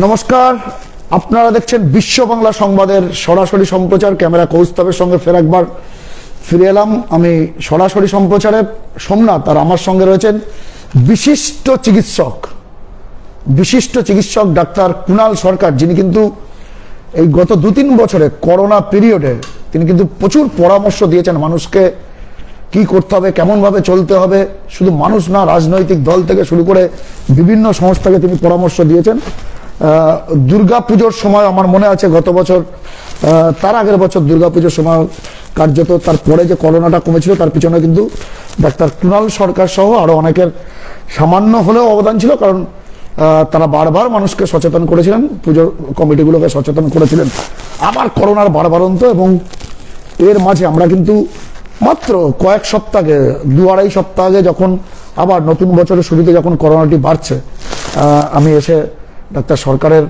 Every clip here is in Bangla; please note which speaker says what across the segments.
Speaker 1: নমস্কার, আপনারা দেখছেন বিশ্ব বাংলা সংবাদের সরাসরি সম্প্রচার। ক্যামেরা কৌস্তবের সঙ্গে ফের একবার ফিরে এলাম। আমি সরাসরি সম্প্রচারে সোমনাথ, আর আমার সঙ্গে রয়েছেন বিশিষ্ট চিকিৎসক ডাক্তার কুণাল সরকার, যিনি কিন্তু এই গত 2-3 বছরে করোনা পিরিয়ডে তিনি কিন্তু প্রচুর পরামর্শ দিয়েছেন মানুষকে কি করতে হবে, কেমন ভাবে চলতে হবে। শুধু মানুষ না, রাজনৈতিক দল থেকে শুরু করে বিভিন্ন সংস্থাকে তিনি পরামর্শ দিয়েছেন। দুর্গাপুজোর সময় আমার মনে আছে গত বছর, তার আগের বছর দুর্গাপুজোর সময় কার্যত তারপরে যে করোনাটা কমেছিল তার পিছনে কিন্তু ডাক্তার কুণাল সরকার সহ আরো অনেকের সামান্য হলেও অবদান ছিল, কারণ তারা বারবার মানুষকে সচেতন করেছিলেন, পুজোর কমিটিগুলোকে সচেতন করেছিলেন আবার করোনার বাড়বাড়ন্ত। এবং এর মাঝে আমরা কিন্তু মাত্র কয়েক সপ্তাহে, 2-2.5 সপ্তাহ আগে যখন আবার নতুন বছরের শুরুতে যখন করোনাটি বাড়ছে, আমি এসে ডাক্তার সরকারের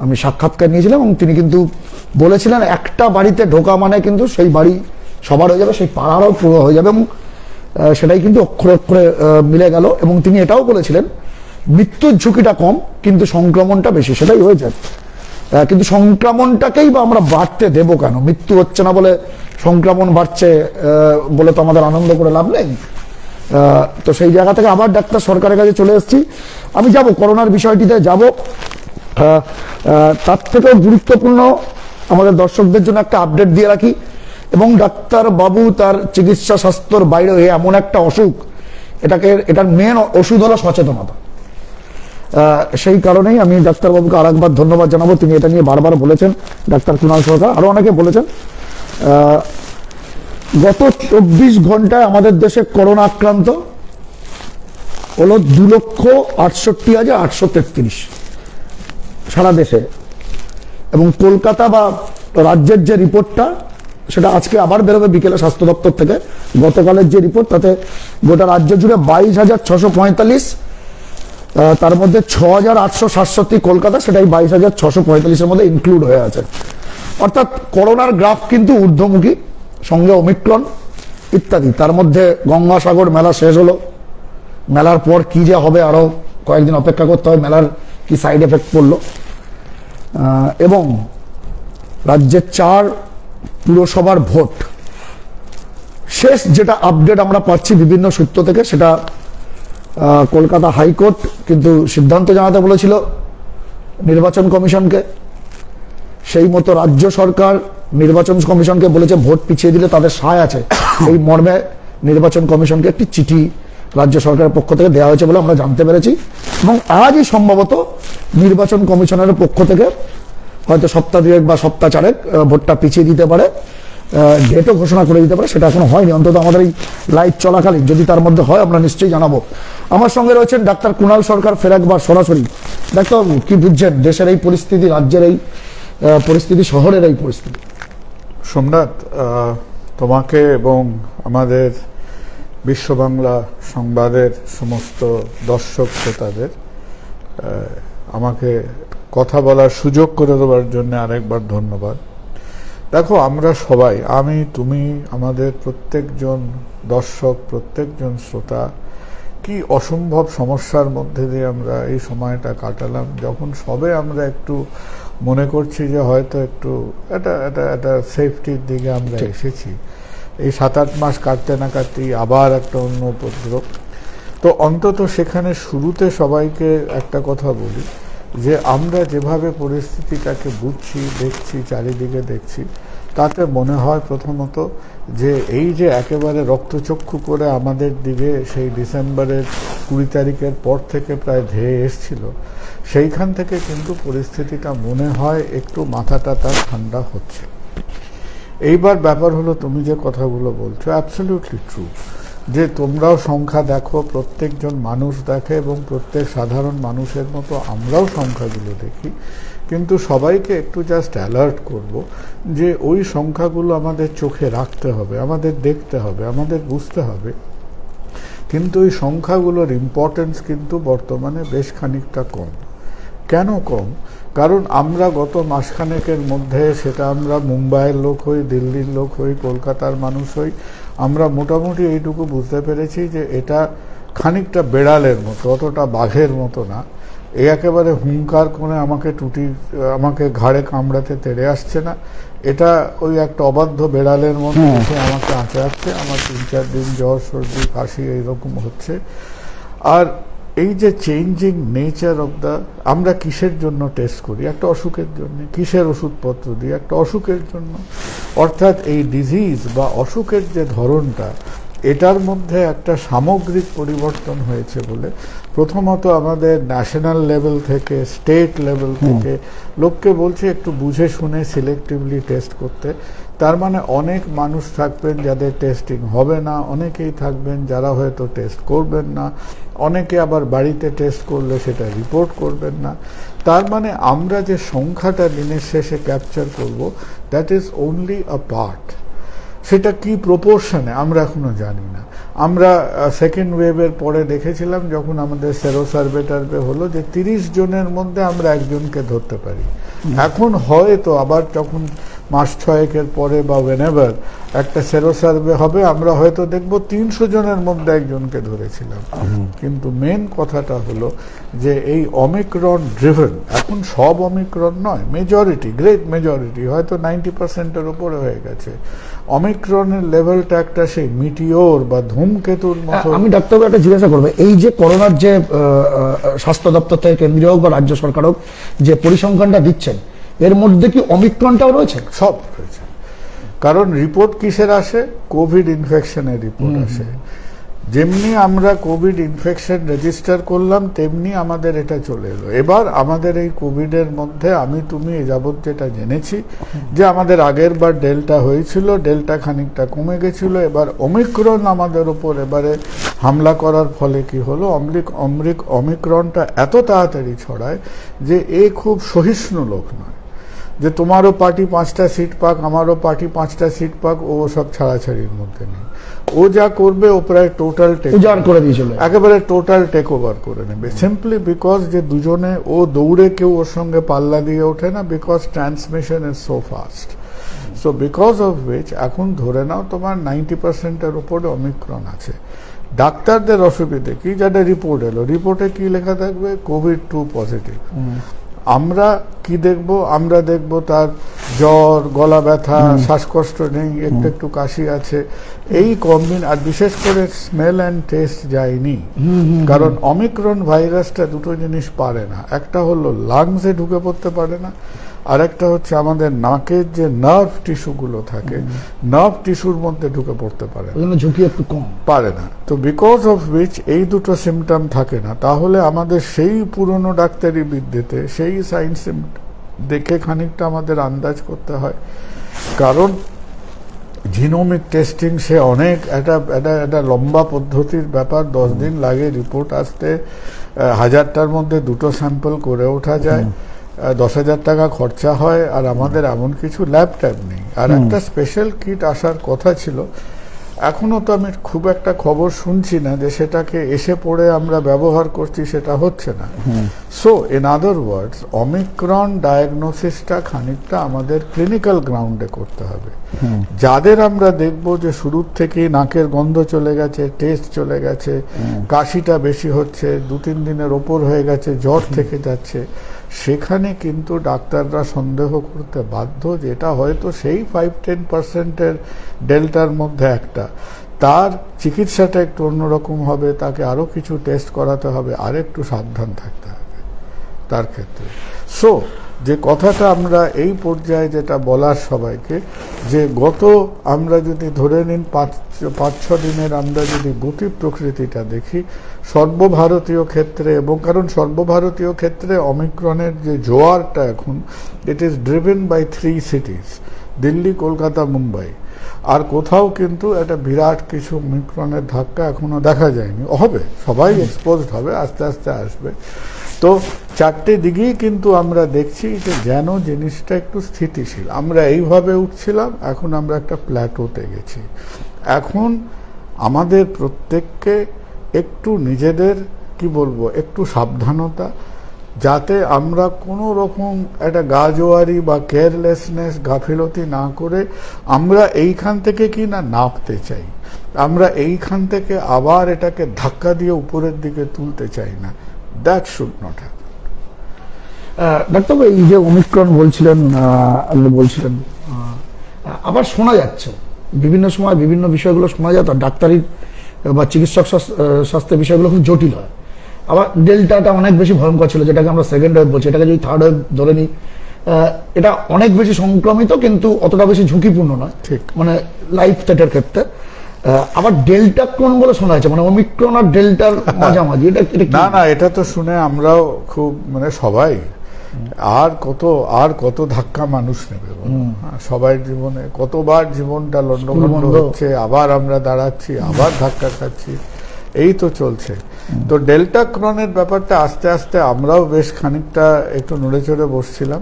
Speaker 1: আমি সাক্ষাৎকার নিয়েছিলাম এবং তিনি কিন্তু বলেছিলেন একটা বাড়িতে ঢোকা মানে কিন্তু সেই বাড়ি সবার হয়ে যাবে, সেই পাড়ারও পুরো হয়ে যাবে, এবং সেটাই কিন্তু অক্ষরে অক্ষরে মিলে গেল। এবং তিনি এটাও বলেছিলেন মৃত্যুর ঝুঁকিটা কম কিন্তু সংক্রমণটা বেশি, সেটাই হয়ে যায়। কিন্তু সংক্রমণটাকেই বা আমরা বাড়তে দেবো কেন? মৃত্যু হচ্ছে না বলে সংক্রমণ বাড়ছে বলে তো আমাদের আনন্দ করে লাভ নেই। তো সেই জায়গা থেকে আবার ডাক্তার সরকারের কাছে চলে এসেছি। আমি যাব করোনার বিষয়টিতে যাব, তার থেকেও গুরুত্বপূর্ণ আমাদের দর্শকদের জন্য একটা আপডেট দিয়ে রাখি। এবং ডাক্তার বাবু তার চিকিৎসা স্বাস্থ্যর বাইরে এমন একটা অসুখ, এটার মেন ওষুধ হলো সচেতনতা। সেই কারণেই আমি ডাক্তারবাবুকে আর একবার ধন্যবাদ জানাবো। তিনি এটা নিয়ে বারবার বলেছেন, ডাক্তার কুণাল সরকার, আরো অনেকে বলেছেন। গত 24 ঘন্টায় আমাদের দেশে করোনা আক্রান্ত হলো 2,68,833 সারা দেশে। এবং কলকাতা বা রাজ্যের যে রিপোর্টটা, সেটা আজকে আবার বেরোবে বিকেলে স্বাস্থ্য দপ্তর থেকে। গতকালের যে রিপোর্ট, তাতে গোটা রাজ্য জুড়ে 22,645, তার মধ্যে 6,867 কলকাতা, সেটাই 22,645-এর মধ্যে ইনক্লুড হয়ে আছে। অর্থাৎ করোনার গ্রাফ কিন্তু ঊর্ধ্বমুখী, সঙ্গে ওমিক্রন ইত্যাদি। তার মধ্যে গঙ্গাসাগর মেলা শেষ হলো, মেলার পর কি যে হবে আরো কয়েকদিন অপেক্ষা করতে হবে, মেলার কি সাইড এফেক্ট পড়লো। এবং রাজ্যের 4 পুরসভার ভোট শেষ যেটা আপডেট আমরা পাচ্ছি বিভিন্ন সূত্র থেকে, সেটা কলকাতা হাইকোর্ট কিন্তু সিদ্ধান্ত জানাতে বলেছিল নির্বাচন কমিশনকে। সেই মতো রাজ্য সরকার নির্বাচন কমিশনকে বলেছে ভোট পিছিয়ে দিলে তাদের সায় আছে, এই মর্মে নির্বাচন কমিশনকে একটি চিঠি রাজ্য সরকারের পক্ষ থেকে দেওয়া হয়েছে বলে আমরা জানতে পেরেছি। এবং আজই সম্ভবত নির্বাচন কমিশনের পক্ষ থেকে হয়তো সপ্তাহ 2 বা সপ্তাহ 4 ভোটটা পিছিয়ে দিতে পারে, ডেটও ঘোষণা করে দিতে পারে। সেটা এখনো হয়নি, অন্তত আমাদের এই লাইভ চলাকালীন যদি তার মধ্যে হয় আমরা নিশ্চয়ই জানাবো। আমার সঙ্গে রয়েছেন ডাক্তার কুণাল সরকার, ফের একবার সরাসরি। ডাক্তারবাবু, কি বুঝছেন দেশের এই পরিস্থিতি, রাজ্যের এই পরিস্থিতি, শহরের এই পরিস্থিতি?
Speaker 2: সোমনাথ, তোমাকে এবং আমাদের বিশ্ব বাংলা সংবাদের সমস্ত দর্শক শ্রোতাদের আমাকে কথা বলার সুযোগ করে দেওয়ার জন্য আরেকবার ধন্যবাদ। দেখো, আমরা সবাই, আমি, তুমি, আমাদের প্রত্যেকজন দর্শক, প্রত্যেকজন শ্রোতা, কি অসম্ভব সমস্যার মধ্যে দিয়ে আমরা এই সময়টা কাটালাম, যখন সবে আমরা একটু মনে করছি যে হয়তো একটু এটা সেফটির দিকে আমরা এসেছি। এই 7-8 মাস কাটতে না কাটতেই আবার একটা অন্য উপদ্রব। তো অন্তত সেখানে শুরুতে সবাইকে একটা কথা বলি যে আমরা যেভাবে পরিস্থিতিটাকে বুঝছি, দেখছি, চারিদিকে দেখছি, তাতে মনে হয় প্রথমত যে এই যে একেবারে রক্তচক্ষু করে আমাদের দিকে সেই ডিসেম্বরের 20 তারিখের পর থেকে প্রায় ধেয়ে এসছিল, সেইখান থেকে কিন্তু পরিস্থিতিটা মনে হয় একটু মাথাটা তার ঠান্ডা হচ্ছে। এইবার ব্যাপার হলো, তুমি যে কথাগুলো বলছো অ্যাবসলিউটলি ট্রু, যে তোমরাও সংখ্যা দেখো, প্রত্যেকজন মানুষ দেখে, এবং প্রত্যেক সাধারণ মানুষের মতো আমরাও সংখ্যাগুলো দেখি। কিন্তু সবাইকে একটু জাস্ট অ্যালার্ট করব যে ওই সংখ্যাগুলো আমাদের চোখে রাখতে হবে, আমাদের দেখতে হবে, আমাদের বুঝতে হবে। কিন্তু ওই সংখ্যাগুলোর ইম্পর্টেন্স কিন্তু বর্তমানে বেশ খানিকটা কম। কেন কম? কারণ আমরা গত মাসখানেকের মধ্যে, সেটা আমরা মুম্বাইয়ের লোক হই, দিল্লির লোক হই, কলকাতার মানুষ হই, আমরা মোটামুটি এইটুকু বুঝতে পেরেছি যে এটা খানিকটা বেড়ালের মতো, অতটা বাঘের মতো না। এই একেবারে হুঙ্কার করে আমাকে ঘাড়ে কামড়াতে তেড়ে আসছে না, এটা ওই একটা অবাধ্য বেড়ালের মধ্যে এসে আমাকে আঁচড়াচ্ছে। আমার 3-4 দিন জ্বর, সর্দি, কাশি এইরকম হচ্ছে। আর এই যে চেঞ্জিং নেচার অফ আমরা কিসের জন্য টেস্ট করি? একটা অসুখের জন্য। কিসের ওষুধপত্র দিই? একটা অসুখের জন্য। অর্থাৎ এই ডিজিজ বা অসুখের যে ধরনটা, এটার মধ্যে একটা সামগ্রিক পরিবর্তন হয়েছে বলে প্রথমত আমাদের ন্যাশনাল লেভেল থেকে, স্টেট লেভেল থেকে লোককে বলছে একটু বুঝে শুনে সিলেক্টিভলি টেস্ট করতে। তার মানে অনেক মানুষ থাকবেন যাদের টেস্টিং হবে না, অনেকেই থাকবেন যারা হয়তো টেস্ট করবেন না, অনেকে আবার বাড়িতে টেস্ট করলে সেটা রিপোর্ট করবেন না। তার মানে আমরা যে সংখ্যাটা দিনের শেষে ক্যাপচার করব, that is only a part. সেটা কি প্রপোর্শনে আমরা এখনো জানি না। আমরা সেকেন্ড ওয়েভের পরে দেখেছিলাম যখন আমাদের সেরো সার্ভে টার্ভে হলো যে 30 জনের মধ্যে আমরা একজনকে ধরতে পারি। এখন হয়তো আবার যখন মাস 6 পরে বা ওয়েনেভার একটা সেরো সার্ভে হবে, আমরা হয়তো দেখব 300 জনের মধ্যে একজনকে ধরেছিলাম। কিন্তু মেন কথাটা হলো যে এই অমিক্রন ড্রিভেন, এখন সব অমিক্রন নয়, মেজরিটি, গ্রেট মেজরিটি, হয়তো 90%-এর উপরে হয়ে গেছে। অমিক্রনের লেভেলটা একটা সেই মিটিওর বা ধূমকেতুর মতো।
Speaker 1: আমি ডাক্তারবাবু একটা জিজ্ঞাসা করবো, এই যে করোনার যে স্বাস্থ্য দপ্তর থেকে কেন্দ্রীয় হোক বা রাজ্য সরকার হোক যে পরিসংখ্যানটা দিচ্ছেন, এর মধ্যে কি অমিক্রনটাও রয়েছে?
Speaker 2: সব রয়েছে। কারণ রিপোর্ট কিসের আসে? কোভিড ইনফেকশনের রিপোর্ট আসে। যেমনি আমরা কোভিড ইনফেকশন রেজিস্টার করলাম তেমনি আমাদের এটা চলে এলো। এবার আমাদের এই কোভিডের মধ্যে তুমি এ যাবৎ যেটা জেনেছি যে আমাদের আগের বার ডেল্টা হয়েছিল, ডেল্টা খানিকটা কমে গেছিল, এবার অমিক্রন আমাদের ওপর এবারে হামলা করার ফলে কি হলো, অমিক্রনটা এত তাড়াতাড়ি ছড়ায় যে এ খুব সহিষ্ণু লোক নয়, যে তোমারও পার্টি 5টা সিট পাক, আমারও পার্টি 5টা সিট পাক, ও সব ছাড়াছাড়ির মধ্যে নেই। ও যা করবে ও প্রায় টোটাল
Speaker 1: করে দিয়েছিল,
Speaker 2: একেবারে টোটাল টেক ওভার করে নেবে, সিম্পলি বিকজ যে দুজনে ও দৌড়ে কেউ ওর সঙ্গে পাল্লা দিয়ে ওঠে না, because transmission is so fast. So because of which এখন ধরে নাও তোমার 90%-এর উপরে অমিক্রন আছে। ডাক্তারদের অসুবিধে কি? যাদের রিপোর্ট এলো, রিপোর্টে কি লেখা থাকবে? কোভিড-2 পজিটিভ। আমরা কি দেখব? আমরা দেখব তার জ্বর, গলা ব্যথা, শ্বাসকষ্ট নেই, একটু কাশি আছে, এই আর বিশেষ করে স্মেল অ্যান্ড টেস্ট যায়নি। কারণ অমিক্রন ভাইরাসটা দুটো জিনিস পারে না, একটা হলো লাংসে ঢুকে পড়তে পারে না, আর একটা হচ্ছে আমাদের নাকের যে নার্ভ টিস্যুগুলো থাকে, নার্ভ টিস্যুর মধ্যে ঢুকে পড়তে পারে না,
Speaker 1: ঝুঁকি একটু কম
Speaker 2: পারে না। তো বিকজ অফ উইচ এই দুটো সিমটম থাকে না। তাহলে আমাদের সেই পুরনো ডাক্তারি বিদ্যেতে সেই সাইন্স দেখে খানিকটা আমাদের আন্দাজ করতে হয়। কারণ জিনোমিক টেস্টিং সে অনেক একটা লম্বা পদ্ধতির ব্যাপার, 10 দিন লাগে রিপোর্ট আসতে, 1000টার মধ্যে 2টো স্যাম্পল করে ওঠা যায়, 10,000 টাকা খরচা হয়, আর আমাদের এমন কিছু ল্যাব ট্যাব নেই। আর একটা স্পেশাল কিট আসার কথা ছিল, এখনো তো আমি খুব একটা খবর শুনছি না যে সেটাকে এসে পড়ে আমরা ব্যবহার করছি, সেটা হচ্ছে না। So in other words, omicron ডায়াগনোসিসটা খানিকটা আমাদের ক্লিনিক্যাল গ্রাউন্ডে করতে হবে। যাদের আমরা দেখব যে শুরুর থেকেই নাকের গন্ধ চলে গেছে, টেস্ট চলে গেছে, কাশিটা বেশি হচ্ছে, 2-3 দিনের ওপর হয়ে গেছে, জ্বর থেকে যাচ্ছে, সেখানে কিন্তু ডাক্তাররা সন্দেহ করতে বাধ্য যে এটা হয়তো সেই 5-10%-এর ডেল্টার মধ্যে একটা, তার চিকিৎসাটা একটু অন্যরকম হবে, তাকে আরো কিছু টেস্ট করাতে হবে, আর একটু সাবধান থাকতে হবে তার ক্ষেত্রে। সো যে কথাটা আমরা এই পর্যায়ে যেটা বলার সবাইকে, যে আমরা যদি ধরে নিন 5-6 দিনের আমরা যদি গতি প্রকৃতিটা দেখি সর্বভারতীয় ক্ষেত্রে, এবং কারণ সর্বভারতীয় ক্ষেত্রে অমিক্রনের যে জোয়ারটা এখন, it is driven by 3 cities, Delhi, Kolkata, Mumbai. আর কোথাও কিন্তু একটা বিরাট কিছু অমিক্রনের ধাক্কা এখনো দেখা যায়নি। হবে, সবাই এক্সপোজড হবে, আস্তে আস্তে আসবে। তো 4টে দিকেই কিন্তু আমরা দেখছি যে যেন জিনিসটা একটু স্থিতিশীল। আমরা এইভাবে উঠছিলাম, এখন আমরা একটা প্ল্যাটোতে গেছি। এখন আমাদের প্রত্যেককে একটু নিজেদের একটু সাবধানতা, যাতে আমরা কোনো রকম একটা গাজোয়ারি বা কেয়ারলেসনেস, গাফিলতি না করে আমরা এইখান থেকে কি না নামতে চাই, আমরা এইখান থেকে আবার এটাকে ধাক্কা দিয়ে উপরের দিকে তুলতে চাই না। That should not happen.
Speaker 1: ডাক্তারবাবু, এই যে ওমিক্রন বলছিলেন, আপনি বলছিলেন, আবার শোনা যাচ্ছে বিভিন্ন সময় বিভিন্ন বিষয়গুলো শোনা যায়, তার ডাক্তারি বা চিকিৎসক স্বাস্থ্যের বিষয়গুলো খুব জটিল হয়। আবার ডেল্টাটা অনেক বেশি ভয়ঙ্কর ছিল, যেটাকে আমরা সেকেন্ড ওয়েভ বলছি, এটাকে যদি থার্ড ওয়েভ ধরে নিই, এটা অনেক বেশি সংক্রমিত কিন্তু অতটা বেশি ঝুঁকিপূর্ণ নয়,
Speaker 2: ঠিক।
Speaker 1: মানে লাইফ থ্রেটের ক্ষেত্রে। আবার ডেল্টা ক্রন বলে শোনা যাচ্ছে, মানে ওমিক্রন আর ডেল্টার মাঝামাঝি, এটা
Speaker 2: না, এটা তো শুনে আমরাও খুব, মানে সবাই আর কত ধাক্কা মানুষ নেবে সবাই জীবনে, কতবার জীবনটা লন্ডভন্ড হচ্ছে, আবার আমরা দাঁড়াচ্ছি, আবার ধাক্কা খাচ্ছি, এই তো চলছে। তো ডেল্টা ক্রনের ব্যাপারটা আস্তে আস্তে আমরাও বেশ খানিকটা একটু নড়ে চড়ে বসছিলাম।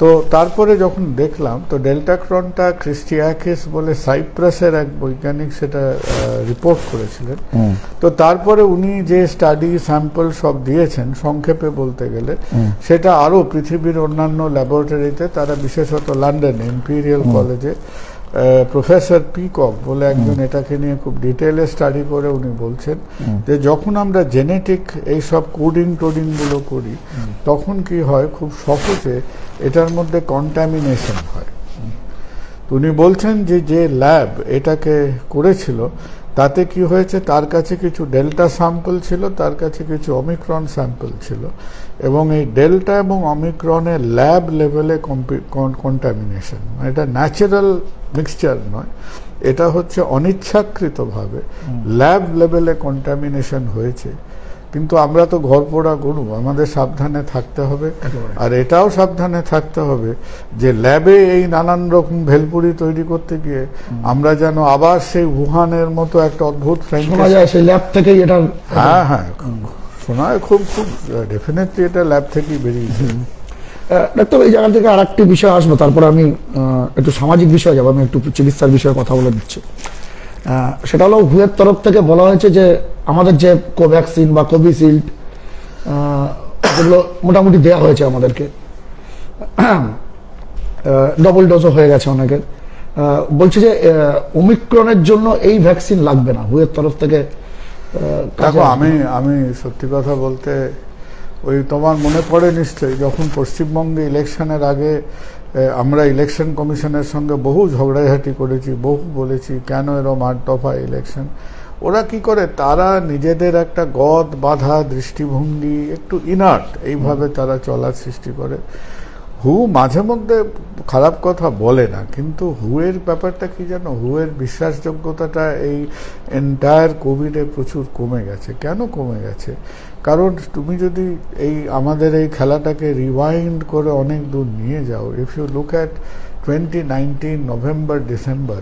Speaker 2: তো তারপরে যখন দেখলাম, তো ডেল্টা ক্রনটা ক্রিস্টিয়াকিস বলে সাইপ্রাসের এক বৈজ্ঞানিক সেটা রিপোর্ট করেছিলেন। তো তারপরে উনি যে স্টাডি স্যাম্পল সব দিয়েছেন, সংক্ষেপে বলতে গেলে সেটা আরো পৃথিবীর অন্যান্য ল্যাবরেটরিতে, তারা বিশেষত লন্ডনে ইম্পিরিয়াল কলেজে প্রফেসর পিকক বলে একজন এটাকে নিয়ে খুব ডিটেলে স্টাডি করে উনি বলছেন যে যখন আমরা জেনেটিক এইসব কোডিং টোডিং গুলো করি, তখন কি হয়, খুব সহজে এটার মধ্যে কন্টামিনেশন হয়। উনি বলছেন যে যে ল্যাব এটাকে করেছিল, তাতে কি হয়েছে, তার কাছে কিছু ডেল্টা স্যাম্পল ছিল, তার কাছে কিছু অমিক্রন স্যাম্পল ছিল, এবং এই ডেল্টা এবং অমিক্রনের ল্যাব লেভেলে কন্টামিনেশন, এটা ন্যাচারাল মিক্সচার নয়, এটা হচ্ছে অনিচ্ছাকৃতভাবে ল্যাব লেভেলে কন্টামিনেশন হয়েছে। কিন্তু আমরা তো ঘর পোড়া গরু, আমাদের সাবধানে থাকতে হবে। আর এটাও সাবধানে থাকতে হবে যে ল্যাবে এই নানান রকম ভেলপুরি তৈরি করতে গিয়ে আমরা যেন আবার সেই উহানের মতো একটা অদ্ভুত
Speaker 1: সেই ল্যাব থেকেই এটা,
Speaker 2: হ্যাঁ শোনা খুব খুব ডেফিনেটলি এটা ল্যাব থেকেই বেরিয়েছে।
Speaker 1: ডাক্তার, এই জায়গা থেকে আর একটি বিষয় আসবো, তারপরে আমি একটু সামাজিক বিষয় যাবো, আমি একটু চিকিৎসার বিষয়ে কথা বলে দিচ্ছি। সেটা হলো হুয়ের তরফ থেকে বলা হয়েছে যে আমাদের যে কোভ্যাক্সিন বা কোভিশিল্ড যেগুলো মোটামুটি দেওয়া হয়েছে আমাদেরকে, ডবল ডোজও হয়ে গেছে অনেকের, বলছে যে ওমিক্রনের জন্য এই ভ্যাকসিন লাগবে না, হুয়ের তরফ থেকে।
Speaker 2: দেখো, আমি সত্যি কথা বলতে, ওই তোমার মনে পড়ে নিশ্চয়ই, যখন পশ্চিমবঙ্গে ইলেকশনের আগে আমরা ইলেকশন কমিশনের সঙ্গে বহু ঝগড়াঝাটি করেছি, বহু বলেছি কেন এরকম ৮ দফা ইলেকশন। ওরা কি করে, তারা নিজেদের একটা গদ বাঁধা দৃষ্টিভঙ্গি, একটু ইনার্ট এইভাবে তারা চলার সৃষ্টি করে। হু মাঝে মধ্যে খারাপ কথা বলে না, কিন্তু হুয়ের ব্যাপারটা কি জানো, হুয়ের বিশ্বাসযোগ্যতাটা এই এন্টায়ার কোভিডে প্রচুর কমে গেছে। কেন কমে গেছে? কারণ তুমি যদি এই আমাদের এই খেলাটাকে রিওয়াইন্ড করে অনেক দূর নিয়ে যাও, if you look at 2019 November December,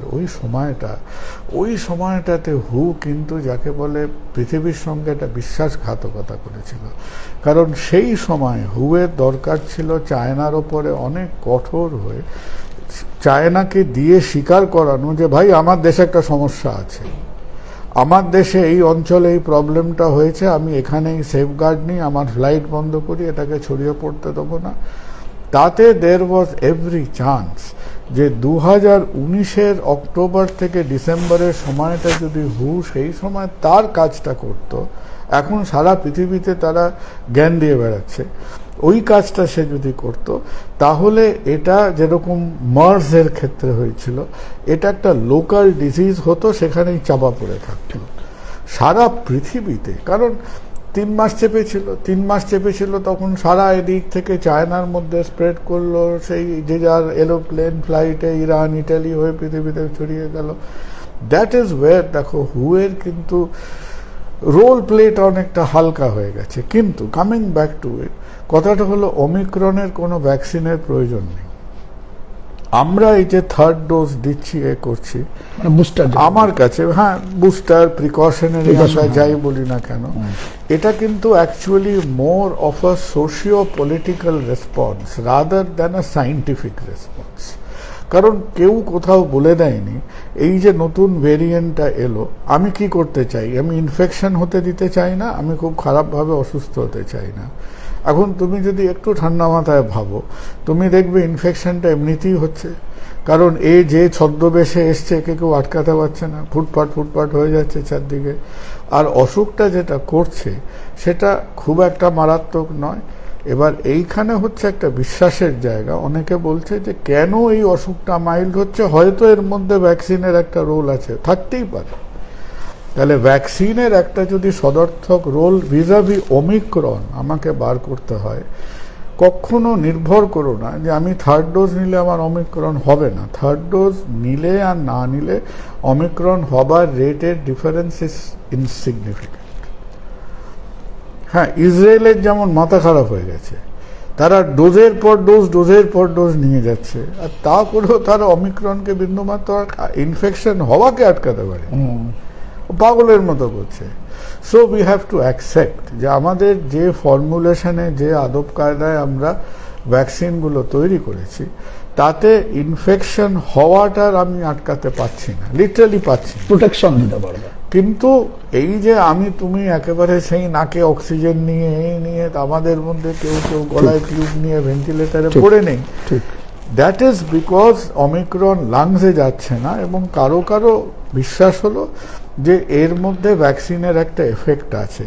Speaker 2: ওই সময়টাতে হু কিন্তু যাকে বলে পৃথিবীর সঙ্গে একটা বিশ্বাসঘাতকতা করেছিল। কারণ সেই সময় হুয়ের দরকার ছিল চায়নার ওপরে অনেক কঠোর হয়ে চায়নাকে দিয়ে স্বীকার করানো যে ভাই আমার দেশে একটা সমস্যা আছে, আমার দেশে এই অঞ্চলে এই প্রবলেমটা হয়েছে, আমি এখানেই সেফগার্ড নিই, আমার ফ্লাইট বন্ধ করি, এটাকে ছড়িয়ে পড়তে দেবো না। তাতে দের ওয়াজ এভরি চান্স যে 2019-এর অক্টোবর থেকে ডিসেম্বরের সময়টা যদি হু সেই সময় তার কাজটা করত, এখন সারা পৃথিবীতে তারা জ্ঞান দিয়ে বেড়াচ্ছে, ওই কাজটা সে যদি করত, তাহলে এটা যেরকম মার্সের ক্ষেত্রে হয়েছিল, এটা একটা লোকাল ডিজিজ হতো, সেখানেই চাপা পড়ে থাকত সারা পৃথিবীতে। কারণ 3 মাস চেপেছিল, তখন সারা এদিক থেকে চায়নার মধ্যে স্প্রেড করলো, সেই যে যার এরোপ্লেন ফ্লাইটে ইরান ইটালি হয়ে পৃথিবীতে ছড়িয়ে গেল। দ্যাট ইজ ওয়ের দেখো হুয়ের কিন্তু রোল প্লেটা অনেকটা হালকা হয়ে গেছে। কিন্তু কামিং ব্যাক টু ইট, কথাটা হলো ওমিক্রনের কোনো ভ্যাকসিনের প্রয়োজন নেই। আমরা এই যে থার্ড ডোজ দিচ্ছি, করছি
Speaker 1: বুস্টার,
Speaker 2: আমার কাছে বুস্টার প্রিকশনারি আমরা যাই বলি না কেন, এটা কিন্তু actually more of a socio political response rather than a scientific response. কারণ কেউ কোথাও বলে দেয়নি এই যে নতুন ভেরিয়েন্টটা এলো, আমি কি করতে চাই, আমি ইনফেকশন হতে দিতে চাই না, আমি খুব খারাপভাবে অসুস্থ হতে চাই না। এখন তুমি যদি একটু ঠান্ডা মাথায় ভাবো, তুমি দেখবে ইনফেকশনটা এমনিতেই হচ্ছে, কারণ এই যে ছদ্মবেশে এসছে একে কেউ আটকাতে পারছে না, ফুটপাট হয়ে যাচ্ছে চারদিকে। আর অসুখটা যেটা করছে সেটা খুব একটা মারাত্মক নয়, এবার এইখানে হচ্ছে একটা বিশ্বাসের জায়গা। অনেকে বলছে যে কেন এই অসুখটা মাইল্ড হচ্ছে, হয়তো এর মধ্যে ভ্যাকসিনের একটা রোল আছে, থাকতেই পারে। তাহলে ভ্যাকসিনের একটা যদি সদর্থক রোল ভিজাভি ওমিক্রন আমাকে বার করতে হয়, কখনো নির্ভর করো না যে আমি থার্ড ডোজ নিলে আমার ওমিক্রন হবে না। থার্ড ডোজ নিলে আর না নিলে ওমিক্রন হবার রেটের ডিফারেন্স ইজ ইনসিগনিফিকেন্ট। হ্যাঁ, ইসরায়েলের যেমন মাথা খারাপ হয়ে গেছে, তারা ডোজের পর ডোজ নিয়ে যাচ্ছে, আর তা করেও তারা অমিক্রনকে বিন্দুমাত্র ইনফেকশন হওয়াকে আটকাতে পারে, পাগলের মতো করছে। So we have to accept যে আমাদের যে ফর্মুলেশনে, যে আদব কায়দায় আমরা ভ্যাকসিনগুলো তৈরি করেছি, তাতে ইনফেকশন হওয়াটার আমি আটকাতে পারছি না, লিটারালি পাচ্ছি না।
Speaker 1: প্রোটেকশন দিতে পারবে,
Speaker 2: কিন্তু এই যে তুমি একেবারে সেই নাকে অক্সিজেন নিয়ে নিয়ে আমাদের মধ্যে কেউ গলায় টিউব নিয়ে ভেন্টিলেটারে পড়ে নেই, দ্যাট ইজ বিকজ অমিক্রন লাংসে যাচ্ছে না, এবং কারো কারো বিশ্বাস হলো যে এর মধ্যে ভ্যাকসিনের একটা এফেক্ট আছে।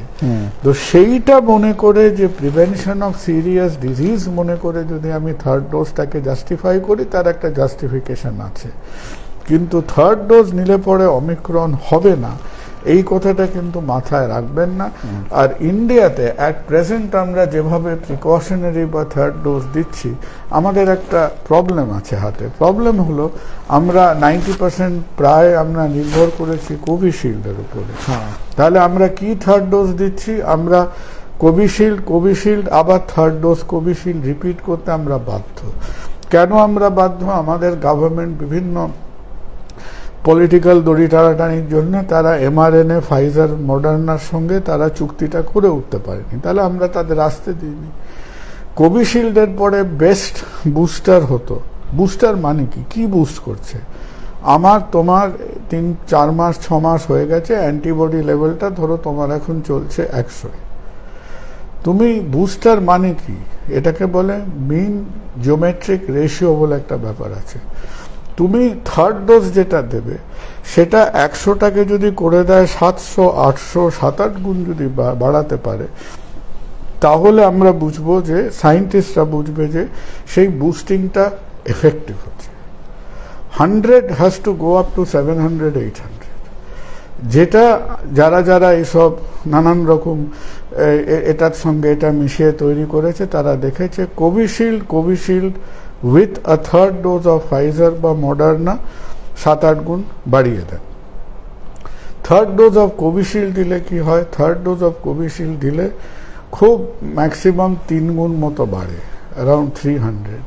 Speaker 2: তো সেইটা মনে করে যে প্রিভেনশন অফ সিরিয়াস ডিজিজ মনে করে যদি আমি থার্ড ডোজটাকে জাস্টিফাই করি, তার একটা জাস্টিফিকেশন আছে। কিন্তু থার্ড ডোজ নিলে পরে অমিক্রন হবে না, এই কথাটা কিন্তু মাথায় রাখবেন না। আর ইন্ডিয়াতে অ্যাট প্রেজেন্ট আমরা যেভাবে প্রিকশনারি বা থার্ড ডোজ দিচ্ছি, আমাদের একটা প্রবলেম আছে হাতে। প্রবলেম হলো আমরা 90% প্রায় আমরা নির্ভর করেছি কোভিশিল্ডের উপরে। তাহলে আমরা কি থার্ড ডোজ দিচ্ছি? আমরা কোভিশিল্ড আবার থার্ড ডোজ কোভিশিল্ড রিপিট করতে আমরা বাধ্য। কেন আমরা বাধ্য? আমাদের গভর্নমেন্ট বিভিন্ন পলিটিক্যাল দড়ি টানাটানির জন্য তারা mRNA, ফাইজার, মডার্নার সঙ্গে তারা চুক্তিটা করে উঠতে পারেনি, তাহলে আমরা তাদের আসতে দিইনি। কোভিশিল্ডের পরে বেস্ট বুস্টার হতো। বুস্টার মানে কি বুস্ট করছে? তোমার 3-4 মাস 6 মাস হয়ে গেছে, অ্যান্টিবডি লেভেলটা ধরো তোমার এখন চলছে 100। তুমি বুস্টার মানে কি? এটাকে বলে মিন জিওমেট্রিক রেশিও বলে একটা ব্যাপার আছে। তুমি থার্ড ডোজ যেটা দেবে সেটা 100টাকে যদি করে দেয় 700, 800, 7-8 গুণ যদি বাড়াতে পারে, তাহলে আমরা বুঝবো যে, সায়েন্টিস্টরা বুঝবে যে সেই বুস্টিংটা এফেক্টিভ হচ্ছে। 100 has to go up to 700, 800, যেটা যারা এইসব নানান রকম এটার সঙ্গে এটা মিশিয়ে তৈরি করেছে, তারা দেখেছে Covishield with a third dose of Pfizer বা মডার্না 7-8 গুণ বাড়িয়ে দেয়। থার্ড ডোজ অফ কোভিশিল্ড দিলে কি হয়? থার্ড ডোজ অফ কোভিশিল্ড দিলে খুব ম্যাক্সিমাম 3 গুণ মতো বাড়ে, অ্যারাউন্ড 300,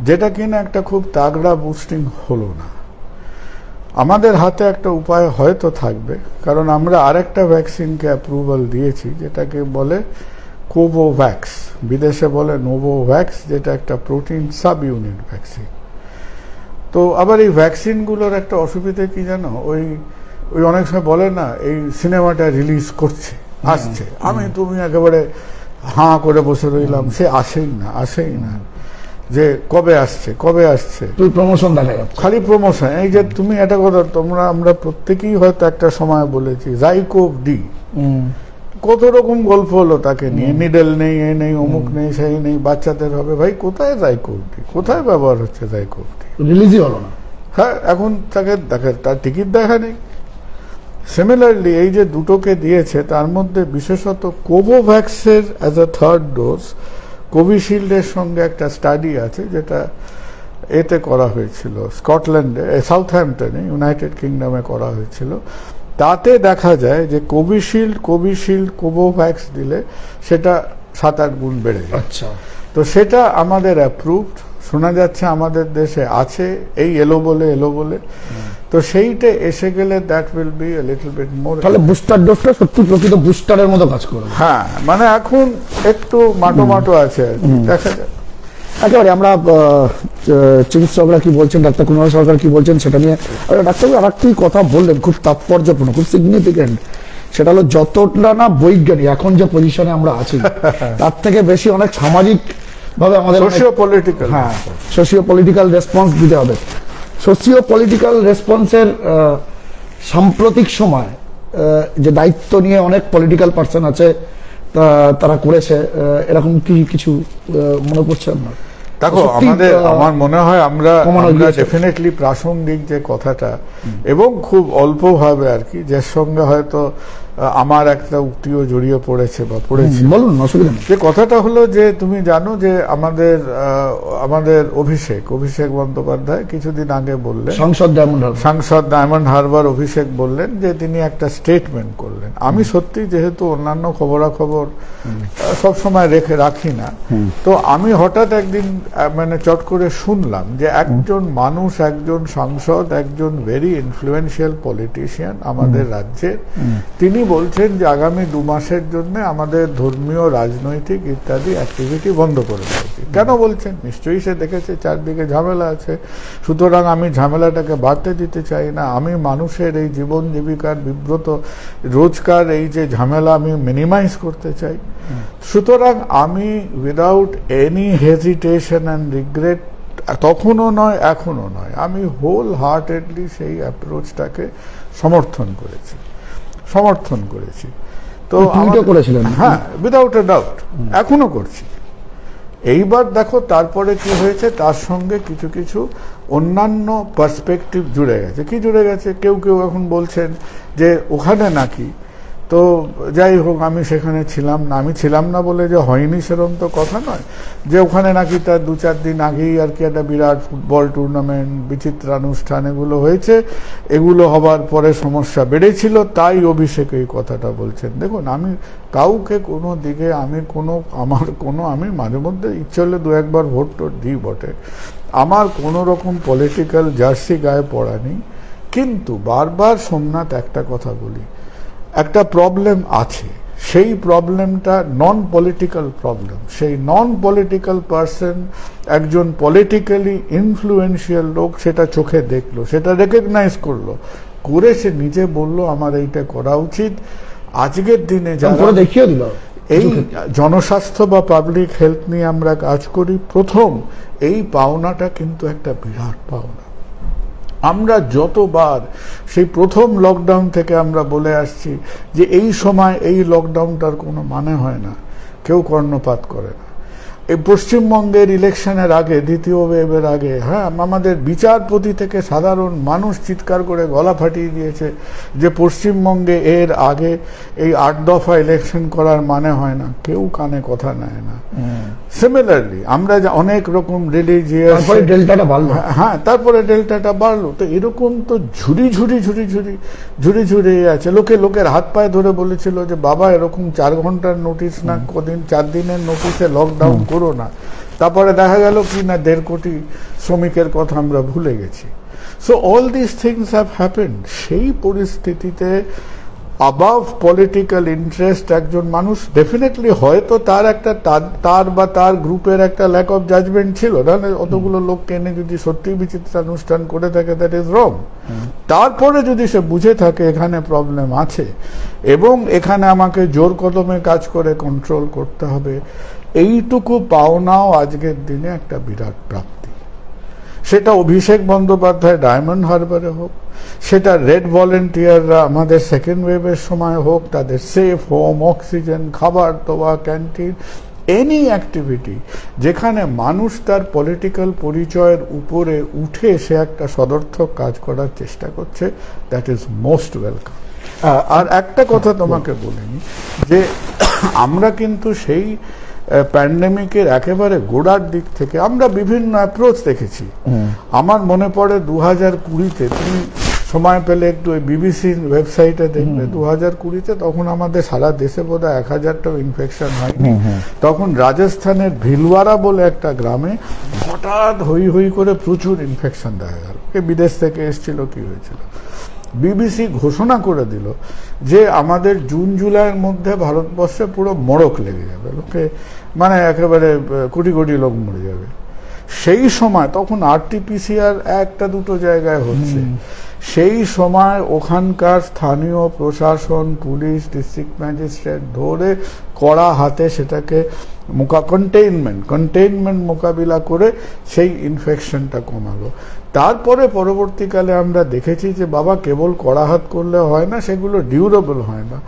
Speaker 2: যেটা কিনা একটা খুব তাগড়া বুস্টিং হলো না। আমাদের হাতে একটা উপায় হয়তো থাকবে, কারণ আমরা আরেকটা ভ্যাকসিনকে অ্যাপ্রুভাল দিয়েছি, যেটাকে বলে কোভোভ্যাক্স, বিদেশে বলে নোভোভ্যাক্স, যেটা একটা প্রোটিন সাব ইউনিট ভ্যাকসিন। তো আবার এই ভ্যাকসিনগুলোর একটা অসুবিধা কি জানো? ওই অনেক সময় বলে না, এই সিনেমাটা রিলিজ করছে, আসছে, তুমি একেবারে হাঁ করে বসে রইলাম, সে আসেই না যে কবে আসছে,
Speaker 1: তুই প্রমোশন দেখা যাচ্ছে,
Speaker 2: খালি প্রমোশন। এই যে তুমি একটা কথা, আমরা প্রত্যেকেই হয়তো একটা সময় বলেছি জাইকোভ ডি, কত রকম গল্প হলো তাকে নিয়ে, নিডেল নেই, এ নেই, অমুক নেই, সেই নেই, বাচ্চাদের হবে। ভাই, কোথায় জাইকোভ ডি? কোথায় ব্যবহার হচ্ছে জাইকোভ ডি?
Speaker 1: রিলিজই হলো না।
Speaker 2: হ্যাঁ, এখন তাকে তার টিকিট দেখা নেই। সিমিলারলি এই যে দুটোকে দিয়েছে, তার মধ্যে বিশেষত কোভোভ্যাক্সের অ্যাজ এ থার্ড ডোজ কোভিশিল্ডের সঙ্গে একটা স্টাডি আছে, যেটা এতে করা হয়েছিল স্কটল্যান্ডে, সাউথহ্যাম্পটনে, ইউনাইটেড কিংডমে করা হয়েছিল। তাতে দেখা যায় যে কোভিশিল্ড কোভোভ্যাক্স দিলে সেটা 7-8 গুণ বেড়ে যায়।
Speaker 1: আচ্ছা,
Speaker 2: তো সেটা আমাদের অ্যাপ্রুভড, শোনা যাচ্ছে আমাদের দেশে আছে, এই এলো বলে। তো সেইটা এসে গেলে that will be a little bit more.
Speaker 1: তাহলে বুস্টার ডোজটা সত্যি প্রকৃত বুস্টারের মতো কাজ করবে।
Speaker 2: হ্যাঁ, মানে এখন একটু মাটো আছে, দেখা যায়।
Speaker 1: একেবারে আমরা চিকিৎসকরা কি বলছেন, ডাক্তার কুণাল সরকার কি বলছেন সেটা নিয়ে ডাক্তারবাবু আর একটি কথা বললেন, খুব তাৎপর্যপূর্ণ, খুব সিগনিফিকেন্ট। সেটা হলো যতটা না বৈজ্ঞানিক এখন যে পজিশনে আমরা আছি, তার থেকে বেশি অনেক সামাজিক ভাবে আমাদের সোশিও পলিটিক্যাল রেসপন্স দিতে হবে। সোশিও পলিটিক্যাল রেসপন্সের সাম্প্রতিক সময় যে দায়িত্ব নিয়ে অনেক পলিটিক্যাল পার্সন আছে, তারা করেছে, এরকম কি কিছু মনে পড়ছে আপনার?
Speaker 2: দেখো, আমার মনে হয় আমরা
Speaker 1: গিয়েছে।
Speaker 2: ডেফিনেটলি প্রাসঙ্গিক যে কথাটা, এবং খুব অল্পভাবে আর কি, যার সঙ্গে হয়তো আমার একটা উক্তিও জড়িয়ে পড়েছে বা পড়েছে।
Speaker 1: বলুন, অসুবিধা নেই।
Speaker 2: যে কথাটা হলো যে তুমি জানো যে আমাদের অভিষেক বন্দ্যোপাধ্যায় কিছুদিন আগে বললেন, সাংসদ ডায়মন্ড হারবার অভিষেক বললেন যে তিনি একটা স্টেটমেন্ট করলেন। আমি সত্যি যেহেতু অন্যান্য খবরাখবর সবসময় রাখি না, তো আমি হঠাৎ একদিন মানে চট করে শুনলাম যে একজন মানুষ, একজন সাংসদ, একজন ভেরি ইনফ্লুয়েন্সিয়াল পলিটিশিয়ান আমাদের রাজ্যের, তিনি বলছেন যে আগামী 2 মাসের জন্য আমাদের ধর্মীয়, রাজনৈতিক ইত্যাদি অ্যাক্টিভিটি বন্ধ করে দেওয়া উচিত। কেন বলছেন? নিশ্চয়ই সে দেখেছে চারদিকে ঝামেলা আছে, সুতরাং আমি ঝামেলাটাকে বাড়তে দিতে চাই না। আমি মানুষের এই জীবন জীবিকার বিব্রত রোজকার এই যে ঝামেলা আমি মিনিমাইজ করতে চাই। সুতরাং আমি without any hesitation and regret, তখনও নয় এখনো নয়, আমি হোল হার্টেডলি সেই অ্যাপ্রোচটাকে সমর্থন করেছি। তো
Speaker 1: করেছিলেন?
Speaker 2: হ্যাঁ, উইদাউট এ ডাউট, এখনো করছি। এইবার দেখো তারপরে কি হয়েছে, তার সঙ্গে কিছু কিছু অন্যান্য পার্সপেক্টিভ জুড়ে গেছে। কি জুড়ে গেছে? কেউ এখন বলছেন যে ওখানে নাকি, তো যাই হোক, আমি সেখানে ছিলাম না। আমি ছিলাম না বলে যে হয়নি সেরকম তো কথা নয়, যে ওখানে নাকি তার 2-4 দিন আগেই আর কি একটা বিরাট ফুটবল টুর্নামেন্ট, বিচিত্রানুষ্ঠান এগুলো হয়েছে, এগুলো হবার পরে সমস্যা বেড়েছিল, তাই অভিষেক এই কথাটা বলছেন। দেখুন, আমি কাউকে কোনো দিকে আমি মাঝে মধ্যে ইচ্ছে হলে 2-1 বার ভোট টোট দিই বটে, আমার কোনো রকম পলিটিক্যাল জার্সি গায়ে পড়া নেই। কিন্তু বারবার সোমনাথ একটা কথা বলি, একটা প্রবলেম আছে, সেই প্রবলেমটা নন পলিটিক্যাল প্রবলেম। সেই নন পলিটিক্যাল পার্সন, একজন পলিটিক্যালি ইনফ্লুয়েন্সিয়াল লোক সেটা চোখে দেখলো, সেটা রেকগনাইজ করলো, করে সে নিজে বলল আমার এইটা করা উচিত। আজকের দিনে যারা
Speaker 1: দেখিয়ে দিল,
Speaker 2: এই জনস্বাস্থ্য বা পাবলিক হেলথ নিয়ে আমরা কাজ করি, প্রথম এই পাওনাটা কিন্তু একটা বিরাট পাওনা। আমরা যতবার সেই প্রথম লকডাউন থেকে আমরা বলে আসছি যে এই সময় এই লকডাউনটার কোনো মানে হয় না, কেউ কর্ণপাত করে না। এই পশ্চিমবঙ্গের ইলেকশনের আগে, দ্বিতীয় ওয়েভের আগে, হ্যাঁ, আমাদের বিচারপতি থেকে সাধারণ মানুষ চিৎকার করে গলা ফাটিয়ে দিয়েছে যে পশ্চিমবঙ্গে এর আগে এই 8 দফা ইলেকশন করার মানে হয় না, কেউ কানে কথা নেয় না। সিমিলারলি আমরা অনেক রকম রিলিজিয়াস,
Speaker 1: ডেল্টাটা বাড়লো,
Speaker 2: হ্যাঁ, তারপরে ডেল্টাটা বাড়লো। তো এরকম তো ঝুড়ি আছে। লোকের হাত পায়ে ধরে বলেছিল যে বাবা এরকম 4 ঘন্টার নোটিশ না, 4 দিনের নোটিশে লকডাউন করো না। তারপরে দেখা গেল কি না 1.5 কোটি শ্রমিকের কথা আমরা ভুলে গেছি। So all this things have happened. সেই পরিস্থিতিতে above পলিটিক্যাল ইন্টারেস্ট একজন মানুষ ডেফিনেটলি হয়তো তার গ্রুপের একটা ল্যাক অফ জাজমেন্ট ছিল, তাহলে অতগুলো লোককে এনে যদি সত্যি বিচিত্রানুষ্ঠান করে থাকে, দ্যাট ইজ রং। তারপরে যদি সে বুঝে থাকে এখানে প্রবলেম আছে এবং এখানে আমাকে জোর কদমে কাজ করে কন্ট্রোল করতে হবে, এইটুকু পাওনাও আজকের দিনে একটা বিরাট প্রাপ্তি। সেটা অভিষেক বন্দ্যোপাধ্যায় ডায়মন্ড হারবারে হোক, সেটা রেড ভলেন্টিয়াররা আমাদের সেকেন্ড ওয়েভের সময় হোক, তাদের সেফ হোম, অক্সিজেন, খাবার দেওয়া, ক্যান্টিন, এনি অ্যাক্টিভিটি যেখানে মানুষ তার পলিটিক্যাল পরিচয়ের উপরে উঠে সে একটা সদর্থক কাজ করার চেষ্টা করছে, দ্যাট ইজ মোস্ট ওয়েলকাম। আর একটা কথা তোমাকে বলিনি, যে আমরা কিন্তু সেই প্যান্ডেমিকের একেবারে গোড়ার দিক থেকে আমরা বিভিন্ন অ্যাপ্রোচ দেখেছি। আমার মনে পড়ে 2020-তে, তুমি সময় পেলে একটু ওই বিবিসির ওয়েবসাইটে দেখবে, 2020-তে তখন আমাদের সারা দেশে বোধহয় 1000টাও ইনফেকশন হয়নি। তখন রাজস্থানের ভিলওয়ারা বলে একটা গ্রামে হঠাৎ হই করে প্রচুর ইনফেকশন দেখা গেল। বিদেশ থেকে এসেছিল, কি হয়েছিল, বিবিসি ঘোষণা করে দিল যে আমাদের জুন জুলাইয়ের মধ্যে ভারতবর্ষে পুরো মড়ক লেগে যাবে, লোকে মানে একেবারে কোটি কোটি লোক মরে যাবে। সেই সময় তখন RT-PCR 1-2 জায়গায় হচ্ছে, সেই সময় ওখানকার স্থানীয় প্রশাসন, পুলিশ, ডিস্ট্রিক্ট ম্যাজিস্ট্রেট ধরে কড়া হাতে সেটাকে কন্টেইনমেন্ট মোকাবিলা করে সেই ইনফেকশনটা কমালো। তারপরে পরবর্তীকালে আমরা দেখেছি যে বাবা কেবল কড়া হাত করলে হয় না, সেগুলো ডিউরেবল হয় না।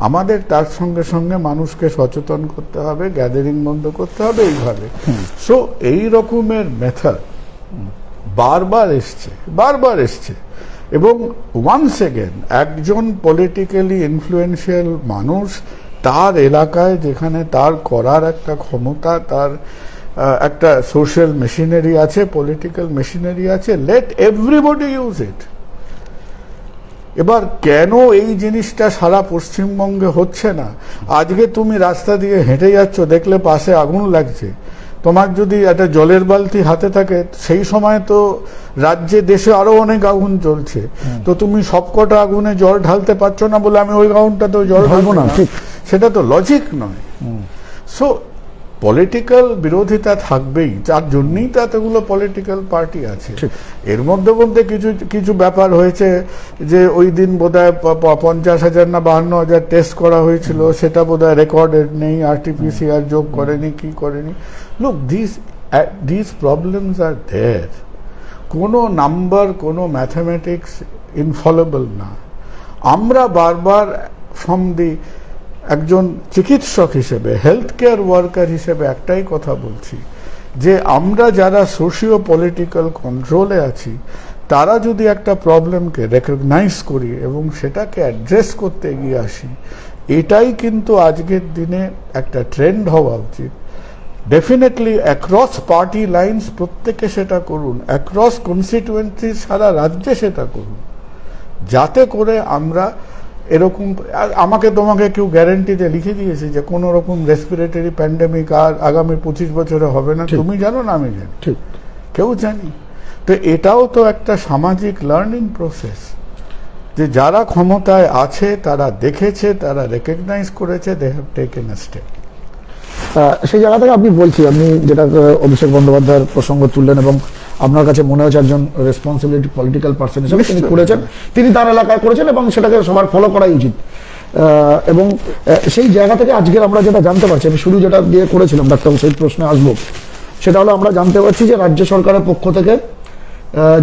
Speaker 2: আমাদের তার সঙ্গে সঙ্গে মানুষকে সচেতন করতে হবে, গ্যাদারিং বন্ধ করতে হবে এইভাবে। সো এই রকমের মেথড বারবার এসছে এবং ওয়ান্স এগেন একজন পলিটিক্যালি ইনফ্লুয়েন্সিয়াল মানুষ তার এলাকায় যেখানে তার করার একটা ক্ষমতা, তার একটা সোশ্যাল মেশিনারি আছে, পলিটিক্যাল মেশিনারি আছে, লেট এভরিবডি ইউজ ইট। এবার কেন এই জিনিসটা সারা পশ্চিমবঙ্গে হচ্ছে না? আজকে তুমি রাস্তা দিয়ে হেঁটে যাচ্ছ, দেখলে পাশে আগুন লাগছে, তোমার যদি একটা জলের বালতি হাতে থাকে, সেই সময় তো রাজ্যে দেশে আরো অনেক আগুন জ্বলছে, তো তুমি সবকটা আগুনে জল ঢালতে পারছো না বলে আমি ওই আগুনটা তো জল ঢালবো না, সেটা তো লজিক নয়। সো পলিটিক্যাল বিরোধিতা থাকবেই, যার জন্যই তো এতগুলো পলিটিক্যাল পার্টি আছে। এর মধ্যে কিছু কিছু ব্যাপার হয়েছে যে ওই দিন বোধহয় 50,000 না 52,000 টেস্ট করা হয়েছিল, সেটা বোধহয় রেকর্ডেড নেই, RT-PCR যোগ করেনি, কি করেনি। লুক, দিস প্রবলেমস আর দেয়ার। কোনো নাম্বার, কোনো ম্যাথামেটিক্স ইনফলেবল না। আমরা বারবার ফ্রম দি একজন চিকিৎসক হিসেবে, হেলথ কেয়ার ওয়ার্কার হিসেবে একটাই কথা বলছি যে আমরা যারা সোশিও পলিটিক্যাল কন্ট্রোলে আছি, তারা যদি একটা প্রবলেমকে রেকগনাইজ করি এবং সেটাকে অ্যাড্রেস করতে এগিয়ে আসি, এটাই কিন্তু আজকের দিনে একটা ট্রেন্ড হওয়া উচিত। ডেফিনেটলি অ্যাক্রস পার্টি লাইন্স প্রত্যেকে সেটা করুন, অ্যাক্রস কনস্টিটুয়েন্সি সারা রাজ্যে সেটা করুন, যাতে করে আমরা এরকম, আমাকে তোমাকে কেউ গ্যারান্টিতে লিখে দিয়েছে যে কোনো রকম রেসপিরেটরি প্যান্ডেমিক আর আগামী 25 বছরে হবে না? তুমি জানো না, আমি জানি, ঠিক, কেউ জানি। তো এটাও তো একটা সামাজিক লার্নিং প্রসেস, যে যারা ক্ষমতায় আছে তারা দেখেছে, তারা রেকগনাইজ করেছে, they have taken a step.
Speaker 1: সেই জায়গা থেকে আপনি আপনি যেটা অভিষেক বন্দ্যোপাধ্যায়ের প্রসঙ্গ তুললেন এবং আপনার কাছে মনে হচ্ছে একজন রেসপন্সিবিলিটি পলিটিক্যাল পার্সন হিসেবে তিনি করেছেন, তিনি তার এলাকায় করেছেন এবং সেটাকে সবার ফলো করাই উচিত। এবং সেই জায়গা থেকে আজকের আমরা যেটা জানতে পারছি, আমি শুরু যেটা দিয়ে করেছিলাম ডাক্তার, সেই প্রশ্নে আসবো, সেটা হলো আমরা জানতে পারছি যে রাজ্য সরকারের পক্ষ থেকে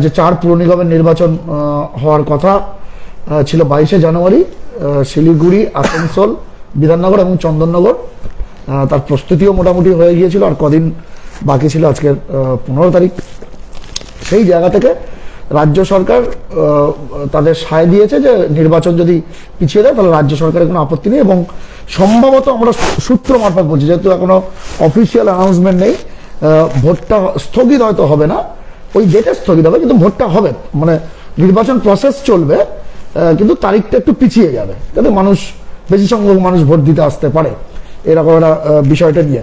Speaker 1: যে 4 পুর নিগমের নির্বাচন হওয়ার কথা ছিল 22শে জানুয়ারি, শিলিগুড়ি, আসানসোল, বিধাননগর এবং চন্দননগর, তার প্রস্তুতিও মোটামুটি হয়ে গিয়েছিল, আর কদিন বাকি ছিল, আজকের 15 তারিখ। সেই জায়গা থেকে রাজ্য সরকার তাদের সায় দিয়েছে যে নির্বাচন যদি পিছিয়ে দেয় তাহলে রাজ্য সরকারের কোনো আপত্তি নেই, এবং সম্ভবত আমরা সূত্র মারফত বলছি, যেহেতু এখনো অফিসিয়াল অ্যানাউন্সমেন্ট নেই, ভোটটা স্থগিত হয়তো হবে না, ওই ডেটে স্থগিত হবে, কিন্তু ভোটটা হবে, মানে নির্বাচন প্রসেস চলবে, কিন্তু তারিখটা একটু পিছিয়ে যাবে, যাতে বেশি সংখ্যক মানুষ ভোট দিতে আসতে পারে, এরকম একটা বিষয়টা নিয়ে।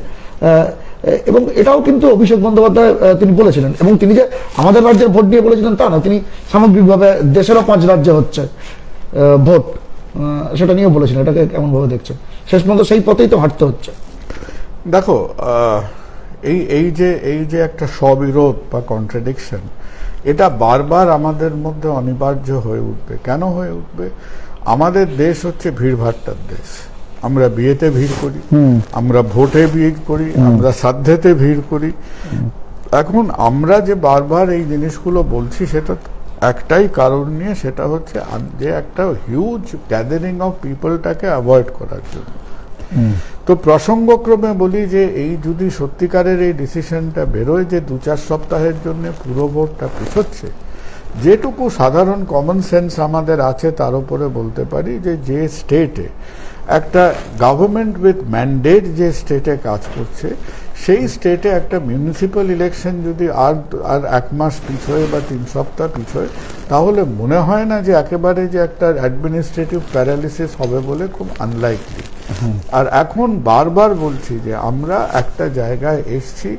Speaker 1: এবং এটাও কিন্তু অভিষেক বন্দ্যোপাধ্যায় তিনি বলেছিলেন, এবং তিনি যে আমাদের রাজ্যের ভোট নিয়ে বলেছিলেন তা না, তিনি সামগ্রিকভাবে দেশেরও 5 রাজ্যে হচ্ছে ভোট, সেটা নিয়েও বলেছিলেন। এটাকে কেমন ভাবে দেখছেন? শেষ পর্যন্ত সেই পথেই তো হাঁটতে হচ্ছে।
Speaker 2: দেখো, এই যে একটা স্ববিরোধ বা কন্ট্রাডিকশন, এটা বারবার আমাদের মধ্যে অনিবার্য হয়ে উঠবে। কেন হয়ে উঠবে? আমাদের দেশ হচ্ছে ভিড়ভাট্টার দেশ। আমরা বিয়েতে ভিড় করি, আমরা ভোটে ভিড় করি, আমরা শ্রাদ্ধেতে ভিড় করি। এখন আমরা যে বারবার এই জিনিসগুলো বলছি, সেটা একটাই কারণ নিয়ে, সেটা হচ্ছে যে একটা হিউজ গ্যাদারিং অফ পিপলটাকে অ্যাভয়েড করার জন্য। তো প্রসঙ্গক্রমে বলি যে এই যদি সত্যিকারের এই ডিসিশনটা বেরোয় যে 2-4 সপ্তাহের জন্য পুরো ভোটটা পিছোচ্ছে, যেটুকু সাধারণ কমন সেন্স আমাদের আছে তার উপরে বলতে পারি যে স্টেটে একটা গভর্নমেন্ট উইথ ম্যান্ডেট যে স্টেটে কাজ করছে, সেই স্টেটে একটা মিউনিসিপ্যাল ইলেকশন যদি আর 1 মাস পিছোয় বা 3 সপ্তাহ পিছোয়, তাহলে মনে হয় না যে একেবারে যে একটা অ্যাডমিনিস্ট্রেটিভ প্যারালিসিস হবে বলে, খুব আনলাইকলি। আর এখন বারবার বলছি যে আমরা একটা জায়গায় এসছি,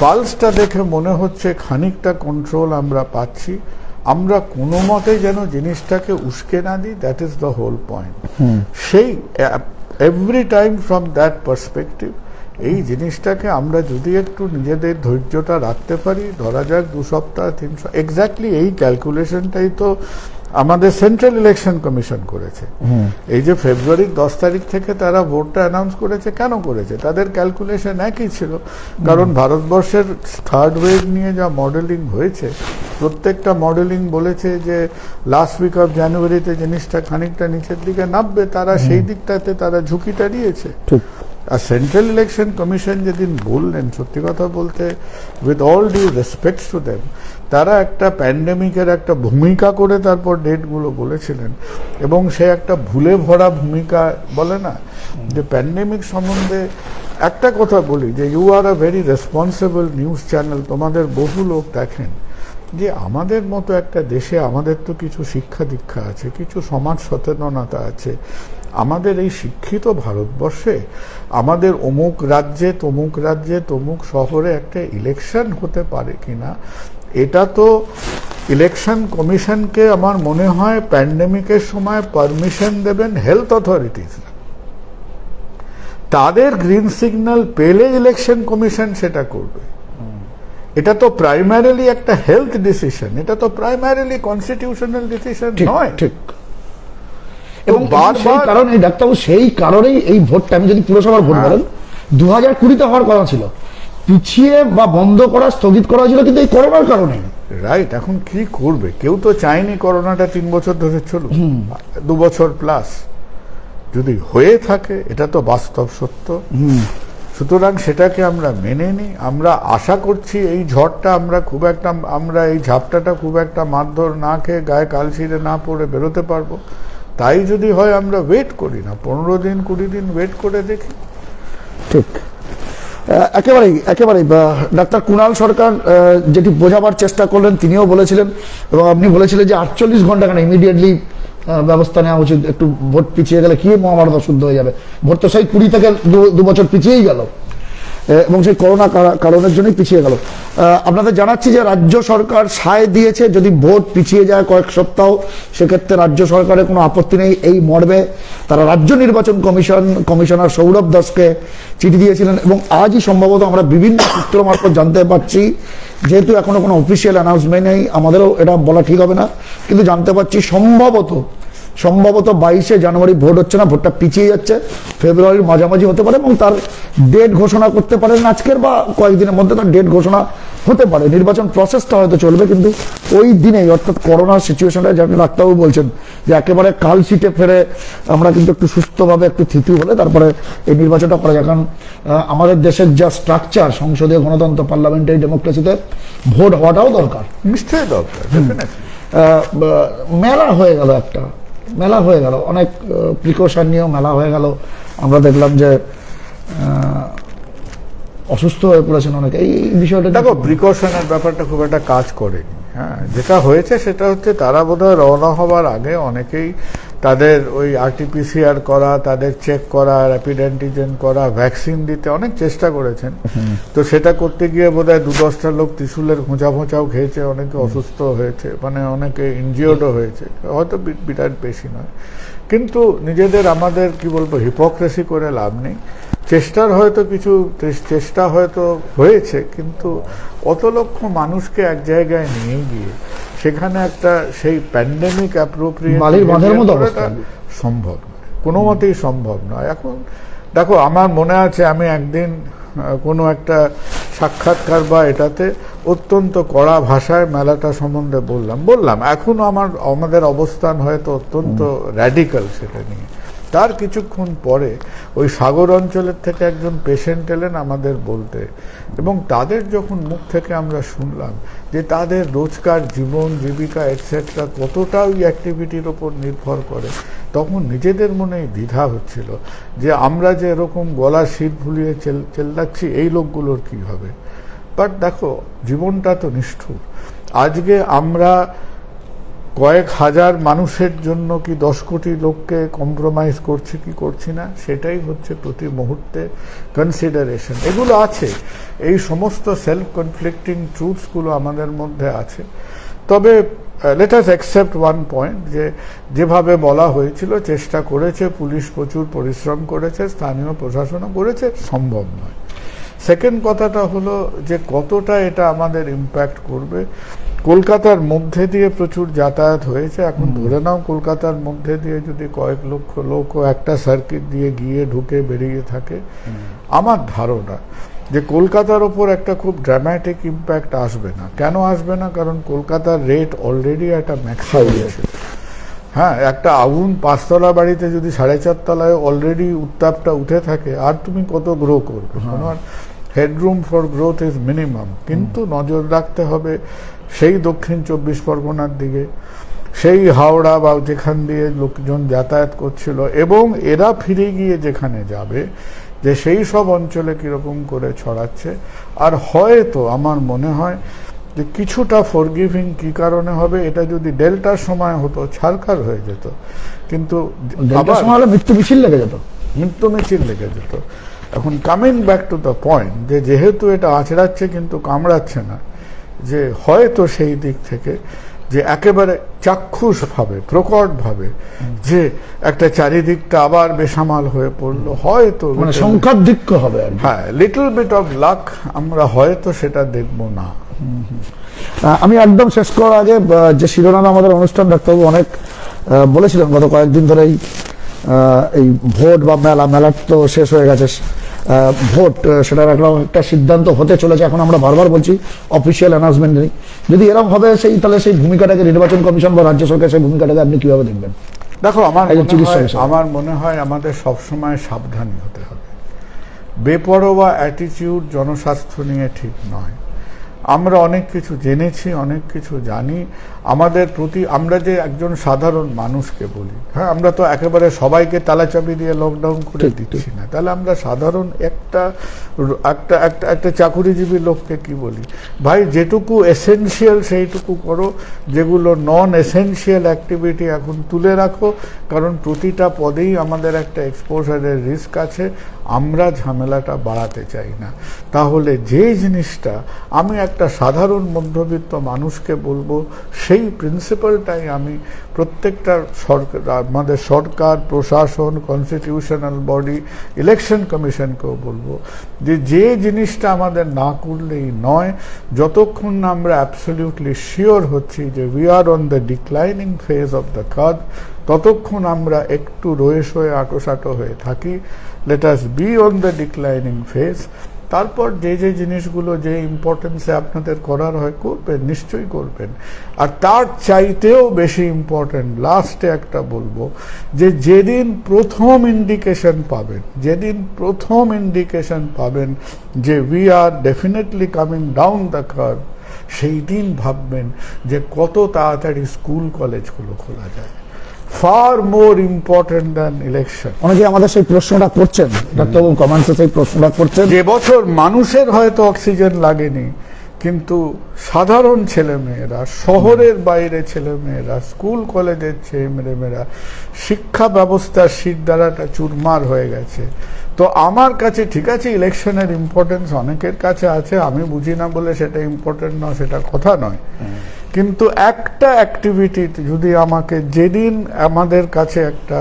Speaker 2: পালসটা দেখে মনে হচ্ছে খানিকটা কন্ট্রোল আমরা পাচ্ছি, আমরা কোনো মতে যেন জিনিসটাকে উস্কে না দিই, that is the whole point. সেই every time from that perspective এই জিনিসটাকে আমরা যদি একটু নিজেদের ধৈর্যটা রাখতে পারি, ধরা যাক 2 সপ্তাহ 3 সপ্তাহ, এক্স্যাক্টলি এই ক্যালকুলেশনটাই তো আমাদের সেন্ট্রাল ইলেকশন কমিশন করেছে। এই যে ফেব্রুয়ারির 10 তারিখ থেকে তারা ভোটটা অ্যানাউন্স করেছে, কেন করেছে? তাদের ক্যালকুলেশন একই ছিল, কারণ ভারতবর্ষের থার্ড ওয়েভ নিয়ে যা মডেলিং হয়েছে, প্রত্যেকটা মডেলিং বলেছে যে লাস্ট উইক অফ জানুয়ারিতে জিনিসটা খানিকটা নিচের দিকে নামবে, তারা সেই দিকটাতে তারা ঝুঁকিটা নিয়েছে। আর সেন্ট্রাল ইলেকশন কমিশন যেদিন বললেন, সত্যি কথা বলতে with all due respect to them, তারা একটা প্যান্ডেমিকের একটা ভূমিকা করে তারপর ডেটগুলো বলেছিলেন, এবং সে একটা ভুলে ভরা ভূমিকা, বলে না যে প্যান্ডেমিক সম্বন্ধে একটা কথা বলি যে you are a very responsible news channel, তোমাদের বহু লোক দেখেন, যে আমাদের মতো একটা দেশে আমাদের তো কিছু শিক্ষা দীক্ষা আছে, কিছু সমাজ সচেতনতা আছে। আমাদের এই শিক্ষিত ভারতবর্ষে আমাদের অমুক রাজ্যে তমুক শহরে একটা ইলেকশন হতে পারে কিনা, এটা তো ইলেকশন কমিশনকে আমার মনে হয় প্যান্ডেমিকের সময় পারমিশন দেবেন হেলথ অথরিটিস। তাদের গ্রিন সিগন্যাল পেলে ইলেকশন কমিশন সেটা করবে। এটা তো প্রাইমারিলি একটা হেলথ ডিসিশন, এটা তো প্রাইমারিলি কনস্টিটিউশনাল ডিসিশন নয়।
Speaker 1: ঠিক। এবং বারবার কারণ এই ডাক্তারবাবু সেই কারণেই এই ভোটটা, আমি যদি পুরসভার ভোট বলেন 2020-তে হওয়ার কথা ছিল, পিছিয়ে বা বন্ধ করা, স্থগিত করা হয়েছিল, কিন্তু এই করোনার কারণে।
Speaker 2: রাইট। এখন কি করবে? কেউ তো চায়নি করোনাটা 3 বছর ধরে চলুক, 2 বছর প্লাস যদি হয়ে থাকে, এটা তো বাস্তব সত্য। সুতরাং সেটাকে আমরা মেনে নিই। আমরা আশা করছি এই ঝড়টা আমরা এই ঝাপটাটা খুব একটা মারধর না খেয়ে, গায়ে কালশিরে না পড়ে বেরোতে পারবো। তাই যদি হয় আমরা ওয়েট করি না, 15 দিন 20 দিন ওয়েট করে দেখি।
Speaker 1: ঠিক, একেবারেই ডাক্তার কুণাল সরকার যেটি বোঝাবার চেষ্টা করলেন, তিনিও বলেছিলেন, এবং আপনি বলেছিলেন যে 48 ঘন্টা কেন, ইমিডিয়েটলি ব্যবস্থা নেওয়া উচিত। একটু ভোট পিছিয়ে গেলে কি মহাভারত শুদ্ধ হয়ে যাবে? ভোট তো সেই 20 থেকে 2 বছর পিছিয়েই গেল, এবং সেই করোনা কারণের জন্যই পিছিয়ে গেল। আপনাদের জানাচ্ছি যে রাজ্য সরকার সায় দিয়েছে, যদি ভোট পিছিয়ে যায় কয়েক সপ্তাহ, সেক্ষেত্রে রাজ্য সরকারের কোনো আপত্তি নেই। এই মর্মে তারা রাজ্য নির্বাচন কমিশনার সৌরভ দাসকে চিঠি দিয়েছিলেন, এবং আজই সম্ভবত আমরা বিভিন্ন সূত্র মারফত জানতে পারছি, যেহেতু এখনো কোনো অফিসিয়াল অ্যানাউন্সমেন্ট নেই, আমাদেরও এটা বলা ঠিক হবে না, কিন্তু জানতে পারছি সম্ভবত 22শে জানুয়ারি ভোট হচ্ছে না, ভোটটা পিছিয়ে যাচ্ছে, ফেব্রুয়ারির মাঝামাঝি হতে পারে, এবং তার ডেট ঘোষণা করতে পারেন আজকের বা কয়েকদিনের মধ্যে তার ডেট ঘোষণা হতে পারে। নির্বাচন প্রসেসটা হয়তো চলবে, কিন্তু ওই দিনেই, অর্থাৎ করোনার সিচুয়েশনটা যেমন ডাক্তারবাবু বলছেন যে একেবারে কাল সিটে ফেরে আমরা কিন্তু একটু সুস্থভাবে একটু থিতু হলে তারপরে এই নির্বাচনটা করা যায়। কারণ আমাদের দেশের যা স্ট্রাকচার, সংসদীয় গণতন্ত্র, পার্লামেন্টারি ডেমোক্রেসিতে ভোট হওয়াটাও দরকার,
Speaker 2: নিশ্চয়ই দরকার।
Speaker 1: মেলা হয়ে গেল, একটা মেলা হয়ে গেল, অনেক প্রিকশন নিয়েও মেলা হয়ে গেল। আমরা দেখলাম যে অসুস্থ হয়ে পড়েছেন অনেকে। এই বিষয়টা
Speaker 2: দেখো, প্রিকশনের ব্যাপারটা খুব একটা কাজ করেনি। হ্যাঁ, যেটা হয়েছে সেটা হচ্ছে তারা বোধহয় রওনা হওয়ার আগে অনেকেই তাদের ওই RT-PCR করা, তাদের চেক করা, র্যাপিড অ্যান্টিজেন করা, ভ্যাকসিন দিতে অনেক চেষ্টা করেছেন। তো সেটা করতে গিয়ে বোধহয় 2-10টা লোক ত্রিশূলের খোঁচাও খেয়েছে, অনেকে অসুস্থ হয়েছে, মানে অনেকে ইনজিওর্ডও হয়েছে, হয়তো বিরাট বেশি নয়। কিন্তু নিজেদের আমাদের কি বলবো, হিপোক্রেসি করে লাভ নেই। চেষ্টা হয়তো হয়েছে, কিন্তু অত লক্ষ মানুষকে এক জায়গায় নিয়ে গিয়ে সেখানে একটা সেই প্যান্ডেমিক অ্যাপ্রোপ্রিয়েট সম্ভব নয়, কোনো মতেই সম্ভব নয়। এখন দেখো, আমার মনে আছে আমি একদিন কোনো একটা সাক্ষাৎকার বা এটাতে অত্যন্ত কড়া ভাষায় মেলাটা সম্বন্ধে বললাম। এখনো আমাদের অবস্থান হয়তো অত্যন্ত র্যাডিক্যাল সেটা নিয়ে। তার কিছুক্ষণ পরে ওই সাগর অঞ্চলের থেকে একজন পেশেন্ট এলেন আমাদের বলতে, এবং তাদের যখন মুখ থেকে আমরা শুনলাম যে তাদের রোজকার জীবন জীবিকা এটসেট্রা কতটা ওই অ্যাক্টিভিটির ওপর নির্ভর করে, তখন নিজেদের মনেই দ্বিধা হচ্ছিল যে আমরা যে এরকম গলা শীত ভুলিয়ে চেল্লাচ্ছি, এই লোকগুলোর কি হবে। বাট দেখো, জীবনটা তো নিষ্ঠুর। আজকে আমরা কয়েক হাজার মানুষের জন্য কি 10 কোটি লোককে কম্প্রোমাইজ করছি কি করছি না, সেটাই হচ্ছে প্রতি মুহূর্তে কনসিডারেশন। এগুলো আছে, এই সমস্ত সেলফ কনফ্লিক্টিং ট্রুথসগুলো আমাদের মধ্যে আছে। তবে let us accept one point, যেভাবে বলা হয়েছিল, চেষ্টা করেছে পুলিশ, প্রচুর পরিশ্রম করেছে, স্থানীয় প্রশাসনও করেছে, সম্ভব নয়। সেকেন্ড কথাটা হলো যে কতটা এটা আমাদের ইম্প্যাক্ট করবে। কলকাতার মধ্যে দিয়ে প্রচুর যাতায়াত হয়েছে, এখন ধরে নাও কলকাতার মধ্যে দিয়ে যদি কয়েক লক্ষ লোক একটা সার্কিট দিয়ে গিয়ে ঢুকে বেরিয়ে থাকে, আমার ধারণা যে কলকাতার ওপর একটা খুব ড্রামাটিক ইম্প্যাক্ট আসবে না। কেন আসবে না? কারণ কলকাতার রেট অলরেডি একটা ম্যাক্সিমাম আছে। হ্যাঁ, একটা আগুন 5 তলা বাড়িতে যদি 4.5 তলায় অলরেডি উত্তাপটা উঠে থাকে, আর তুমি কত গ্রো করবে? তোমার headroom for growth is minimum. কিন্তু নজর রাখতে হবে সেই দক্ষিণ 24 পরগনার দিকে, সেই হাওড়া বা যেখান দিয়ে লোকজন যাতায়াত করছিল, এবং এরা ফিরে গিয়ে যেখানে যাবে, যে সেই সব অঞ্চলে কিরকম করে ছড়াচ্ছে। আর হয়তো আমার মনে হয় যে কিছুটা ফরগিভিং কি কারণে হবে, এটা যদি ডেল্টার সময় হতো ছারখার হয়ে যেত, কিন্তু
Speaker 1: ডেল্টার সময় হলে মৃত্যু মিছিল লেগে যেত।
Speaker 2: এখন coming back to the point, যে যেহেতু এটা আঁচড়াচ্ছে কিন্তু কামড়াচ্ছে না, যে হয়তো সেই দিক থেকে যে একেবারে চাক্ষুষভাবে প্রকটভাবে যে একটা চারিদিকটা আবার বেসামাল হয়ে পড়লো, হয়তো
Speaker 1: মানে সংখ্যাধিক্য হবে আর কি।
Speaker 2: হ্যাঁ, লিটল বিট অফ লাক, আমরা হয়তো সেটা দেখবো না।
Speaker 1: আমি একদম শেষ করার আগে যে শিরোনামে আমাদের অনুষ্ঠান ডাক্তারবাবু অনেক বলেছিলেন গত কয়েকদিন ধরে, এই ভোট বা মেলার তো শেষ হয়ে গেছে, ভোট সেটার একটা সিদ্ধান্ত হতে চলেছে। এখন আমরা বারবার বলছি অফিসিয়াল অ্যানাউন্সমেন্ট নেই। যদি এরকম হবে তাহলে সেই ভূমিকাটাকে নির্বাচন কমিশন বা রাজ্য সরকার সেই ভূমিকাটাকে আপনি কিভাবে দেখবেন?
Speaker 2: দেখো, আমার মনে হয় আমাদের সবসময় সাবধানী হতে হবে। বেপরোয়া অ্যাটিটিউড জনস্বাস্থ্য নিয়ে ঠিক নয়। আমরা অনেক কিছু জেনেছি, অনেক কিছু জানি, আমাদের প্রতি আমরা যে একজন সাধারণ মানুষকে বলি, হ্যাঁ, আমরা তো একেবারে সবাইকে তালাচাবি দিয়ে লকডাউন করে দিচ্ছি না। তাহলে আমরা সাধারণ একটা চাকুরিজীবী লোককে কি বলি, ভাই যেটুকু এসেনশিয়াল সেইটুকু করো, যেগুলো নন এসেনশিয়াল অ্যাক্টিভিটি এখন তুলে রাখো, কারণ প্রতিটা পদেই আমাদের একটা এক্সপোজারের রিস্ক আছে, আমরা ঝামেলাটা বাড়াতে চাই না। তাহলে যে জিনিসটা আমি একটা সাধারণ মধ্যবিত্ত মানুষকে বলবো, সেই প্রিন্সিপালটাই আমি প্রত্যেকটা সরকার, আমাদের সরকার, প্রশাসন, কনস্টিটিউশনাল বডি, ইলেকশন কমিশনকেও বলবো, যে জিনিসটা আমাদের না করলেই নয়, যতক্ষণ না আমরা অ্যাবসলিউটলি শিওর হচ্ছি যে we are on the declining phase of the curve, ততক্ষণ আমরা একটু রয়েস হয়ে আটোসাটো হয়ে থাকি। Let us be on the declining phase. তারপর যে জিনিসগুলো যে ইম্পর্টেন্সে আপনাদের করার হয় করবেন, নিশ্চয়ই করবেন। আর তার চাইতেও বেশি ইম্পর্টেন্ট লাস্টে একটা বলবো, যে যেদিন প্রথম ইন্ডিকেশন পাবেন যে we R definitely coming down the curve, সেই দিন ভাববেন যে কত তাড়াতাড়ি স্কুল কলেজগুলো খোলা যায়। far more important than election.
Speaker 1: অনেকে আমাদের সেই প্রশ্নটা করছেন, ডাক্তারবাবু কমেন্টসে সেই প্রশ্নটা করছেন,
Speaker 2: যে বছর মানুষের হয়তো অক্সিজেন লাগেনি, কিন্তু সাধারণ ছেলেমেয়েরা, শহরের বাইরে ছেলেমেয়েরা, স্কুল কলেজের ছেলেমেয়েরা, শিক্ষা ব্যবস্থার শিরদাঁড়াটা চুরমার হয়ে গেছে। তো আমার কাছে ঠিক আছে, ইলেকশনের ইম্পর্টেন্স অনেকের কাছে আছে, আমি বুঝি না বলে সেটা ইম্পর্টেন্ট নয়, সেটা কথা নয়। কিন্তু একটা অ্যাক্টিভিটি যদি আমাকে, যেদিন আমাদের কাছে একটা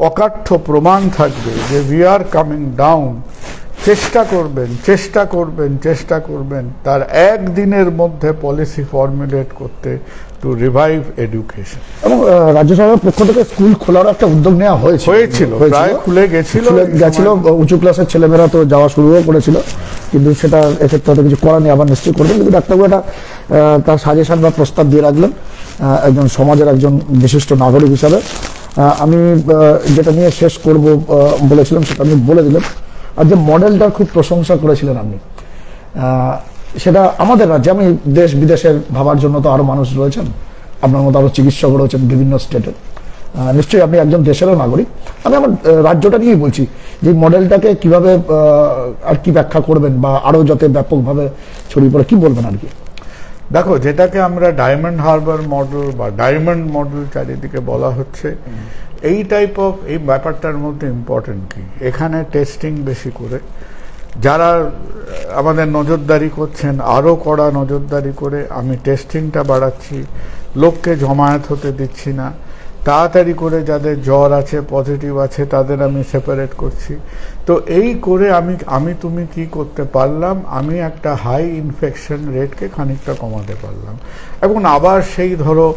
Speaker 2: অকাঠ্য প্রমাণ থাকবে যে উই আর কামিং ডাউন, চেষ্টা করবেন তার একদিনের মধ্যে পলিসি ফর্মুলেট করতে, টু রিভাইভ এডুকেশন।
Speaker 1: এবং রাজ্য সরকারের পক্ষ থেকে স্কুল খোলার একটা উদ্যোগ নেওয়া
Speaker 2: হয়েছিল, প্রায় খুলে গেছিল।
Speaker 1: উঁচু ক্লাসের ছেলেমেয়েরা তো যাওয়া শুরুও করেছিল, কিন্তু সেটা এক্ষেত্রে হয়তো কিছু করা নেই, আবার নিশ্চয়ই করবেন। কিন্তু ডাক্তারবাবু এটা তার সাজেশন বা প্রস্তাব দিয়ে রাখলেন একজন সমাজের একজন বিশিষ্ট নাগরিক হিসাবে। আমি যেটা নিয়ে শেষ করব বলেছিলাম সেটা আমি বলে দিলাম। আর যে মডেলটার খুব প্রশংসা করেছিলেন আপনি, সেটা আমাদের রাজ্যে, আমি দেশ বিদেশের ভাবার জন্য তো আরো মানুষ রয়েছেন, আপনার মতো আরো চিকিৎসক রয়েছেন বিভিন্ন স্টেটের, নিশ্চয়ই আপনি একজন দেশেরও নাগরিক। আমি আমার রাজ্যটা নিয়েই বলছি, যে মডেলটাকে কিভাবে আর কি ব্যাখ্যা করবেন, বা আরো যাতে ব্যাপকভাবে ছড়িয়ে পড়ে, কি বলবেন আর কি?
Speaker 2: দেখো, যেটাকে আমরা ডায়মন্ড হারবার মডেল বা ডায়মন্ড মডেল চারিদিকে বলা হচ্ছে, এই ব্যাপারটার মধ্যে ইম্পর্টেন্ট কি, এখানে টেস্টিং বেশি করে, যারা আমাদের নজরদারি করছেন আরো কড়া নজরদারি করে, আমি টেস্টিংটা বাড়াচ্ছি, লোককে জমায়েত হতে দিচ্ছি না, তাড়াতাড়ি করে যাদের জ্বর আছে, পজিটিভ আছে, তাদের আমি সেপারেট করছি। তো এই করে আমি তুমি কি করতে পারলাম, আমি একটা হাই ইনফেকশন রেটকে খানিকটা কমাতে পারলাম। এবং আবার সেই ধরো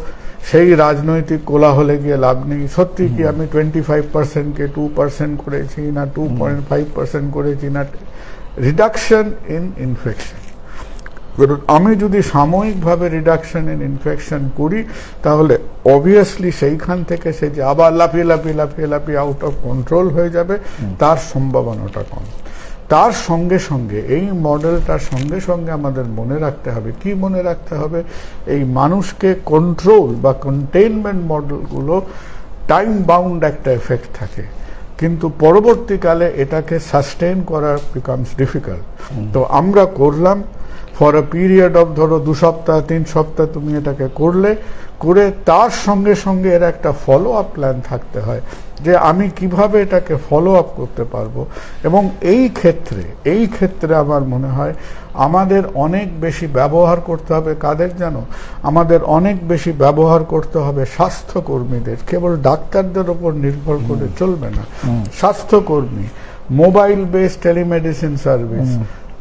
Speaker 2: সেই রাজনৈতিক কোলাহলে গিয়ে লাভ নেই। সত্যি কি আমি 25%কে 2% করেছি না 2.5% করেছি না, রিডাকশন ইন ইনফেকশন। আমি যদি সাময়িকভাবে রিডাকশন ইন ইনফেকশন করি, তাহলে অবভিয়াসলি সেইখান থেকে সে যে আবার লাফিয়ে আউট অফ কন্ট্রোল হয়ে যাবে, তার সম্ভাবনাটা কম। তার সঙ্গে সঙ্গে এই মডেলটার সঙ্গে সঙ্গে আমাদের মনে রাখতে হবে, কি মনে রাখতে হবে, এই মানুষকে কন্ট্রোল বা কন্টেইনমেন্ট মডেলগুলো টাইম বাউন্ড একটা এফেক্ট থাকে, কিন্তু পরবর্তীকালে এটাকে সাস্টেইন করা বিকামস ডিফিকাল্ট। তো আমরা করলাম ফর আ পিরিয়ড অফ ধরো 2 সপ্তাহ 3 সপ্তাহ তুমি এটাকে করে তার সঙ্গে সঙ্গে এর একটা ফলো আপ প্ল্যান থাকতে হয়, যে আমি কিভাবে এটাকে ফলো আপ করতে পারবো। এবং এই ক্ষেত্রে আমার মনে হয় আমাদের অনেক বেশি ব্যবহার করতে হবে কাদের জানো, আমাদের অনেক বেশি ব্যবহার করতে হবে স্বাস্থ্যকর্মীদের। কেবল ডাক্তারদের উপর নির্ভর করে চলবে না, স্বাস্থ্যকর্মী, মোবাইল বেসড টেলিমেডিসিন সার্ভিস,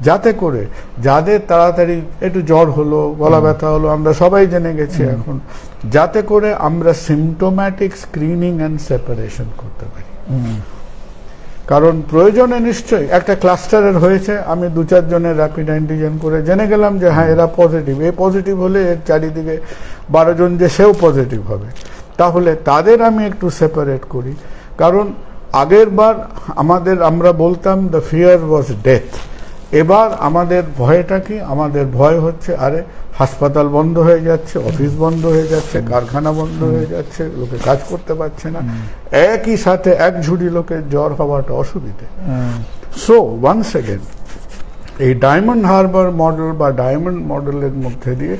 Speaker 2: যাতে করে যাদের তাড়াতাড়ি একটু জ্বর হলো, গলা ব্যথা হলো, আমরা সবাই জেনে গেছি এখন, যাতে করে আমরা সিমটোম্যাটিক স্ক্রিনিং অ্যান্ড সেপারেশন করতে পারি। কারণ প্রয়োজনে নিশ্চয়ই একটা ক্লাস্টারের হয়েছে, আমি 2-4 জনের র্যাপিড অ্যান্টিজেন করে জেনে গেলাম যে হ্যাঁ এরা পজিটিভ, এই পজিটিভ হলে এর চারিদিকে 12 জন যে সেও পজিটিভ হবে, তাহলে তাদের আমি একটু সেপারেট করি। কারণ আগের বার আমরা বলতাম দ্য ফিয়ার ওয়াজ ডেথ, এবার আমাদের ভয়টা কি, আমাদের ভয় হচ্ছে আরে হাসপাতাল বন্ধ হয়ে যাচ্ছে, অফিস বন্ধ হয়ে যাচ্ছে, কারখানা বন্ধ হয়ে যাচ্ছে, লোকে কাজ করতে পারছে না, একই সাথে এক ঝুড়ি লোকের জ্বর হওয়াটা অসুবিধে। সো ওয়ান্স এগেন এই ডায়মন্ড হারবার মডেল বা ডায়মন্ড মডেলের মধ্যে দিয়ে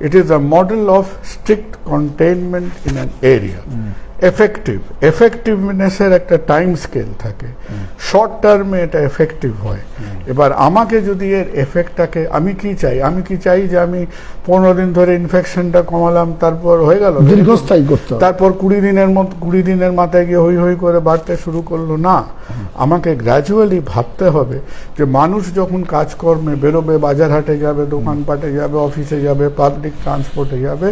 Speaker 2: it is a model of strict containment in an area. এফেক্টিভনেসের একটা টাইম স্কেল থাকে, শর্ট টার্মে এটা এফেক্টিভ হয়। এবার আমাকে যদি এর এফেক্টটাকে আমি কি চাই যে আমি 15 দিন ধরে ইনফেকশনটা কমালাম, তারপর হয়ে গেল,
Speaker 1: দীর্ঘস্থায়ী করতে হবে,
Speaker 2: তারপর 20 দিনের মাথায় গিয়ে হই করে বাড়তে শুরু করলো না। আমাকে গ্র্যাজুয়ালি ভাবতে হবে যে মানুষ যখন কাজকর্মে বেরোবে, বাজার হাটে যাবে, দোকানপাটে যাবে, অফিসে যাবে, পাবলিক ট্রান্সপোর্টে যাবে,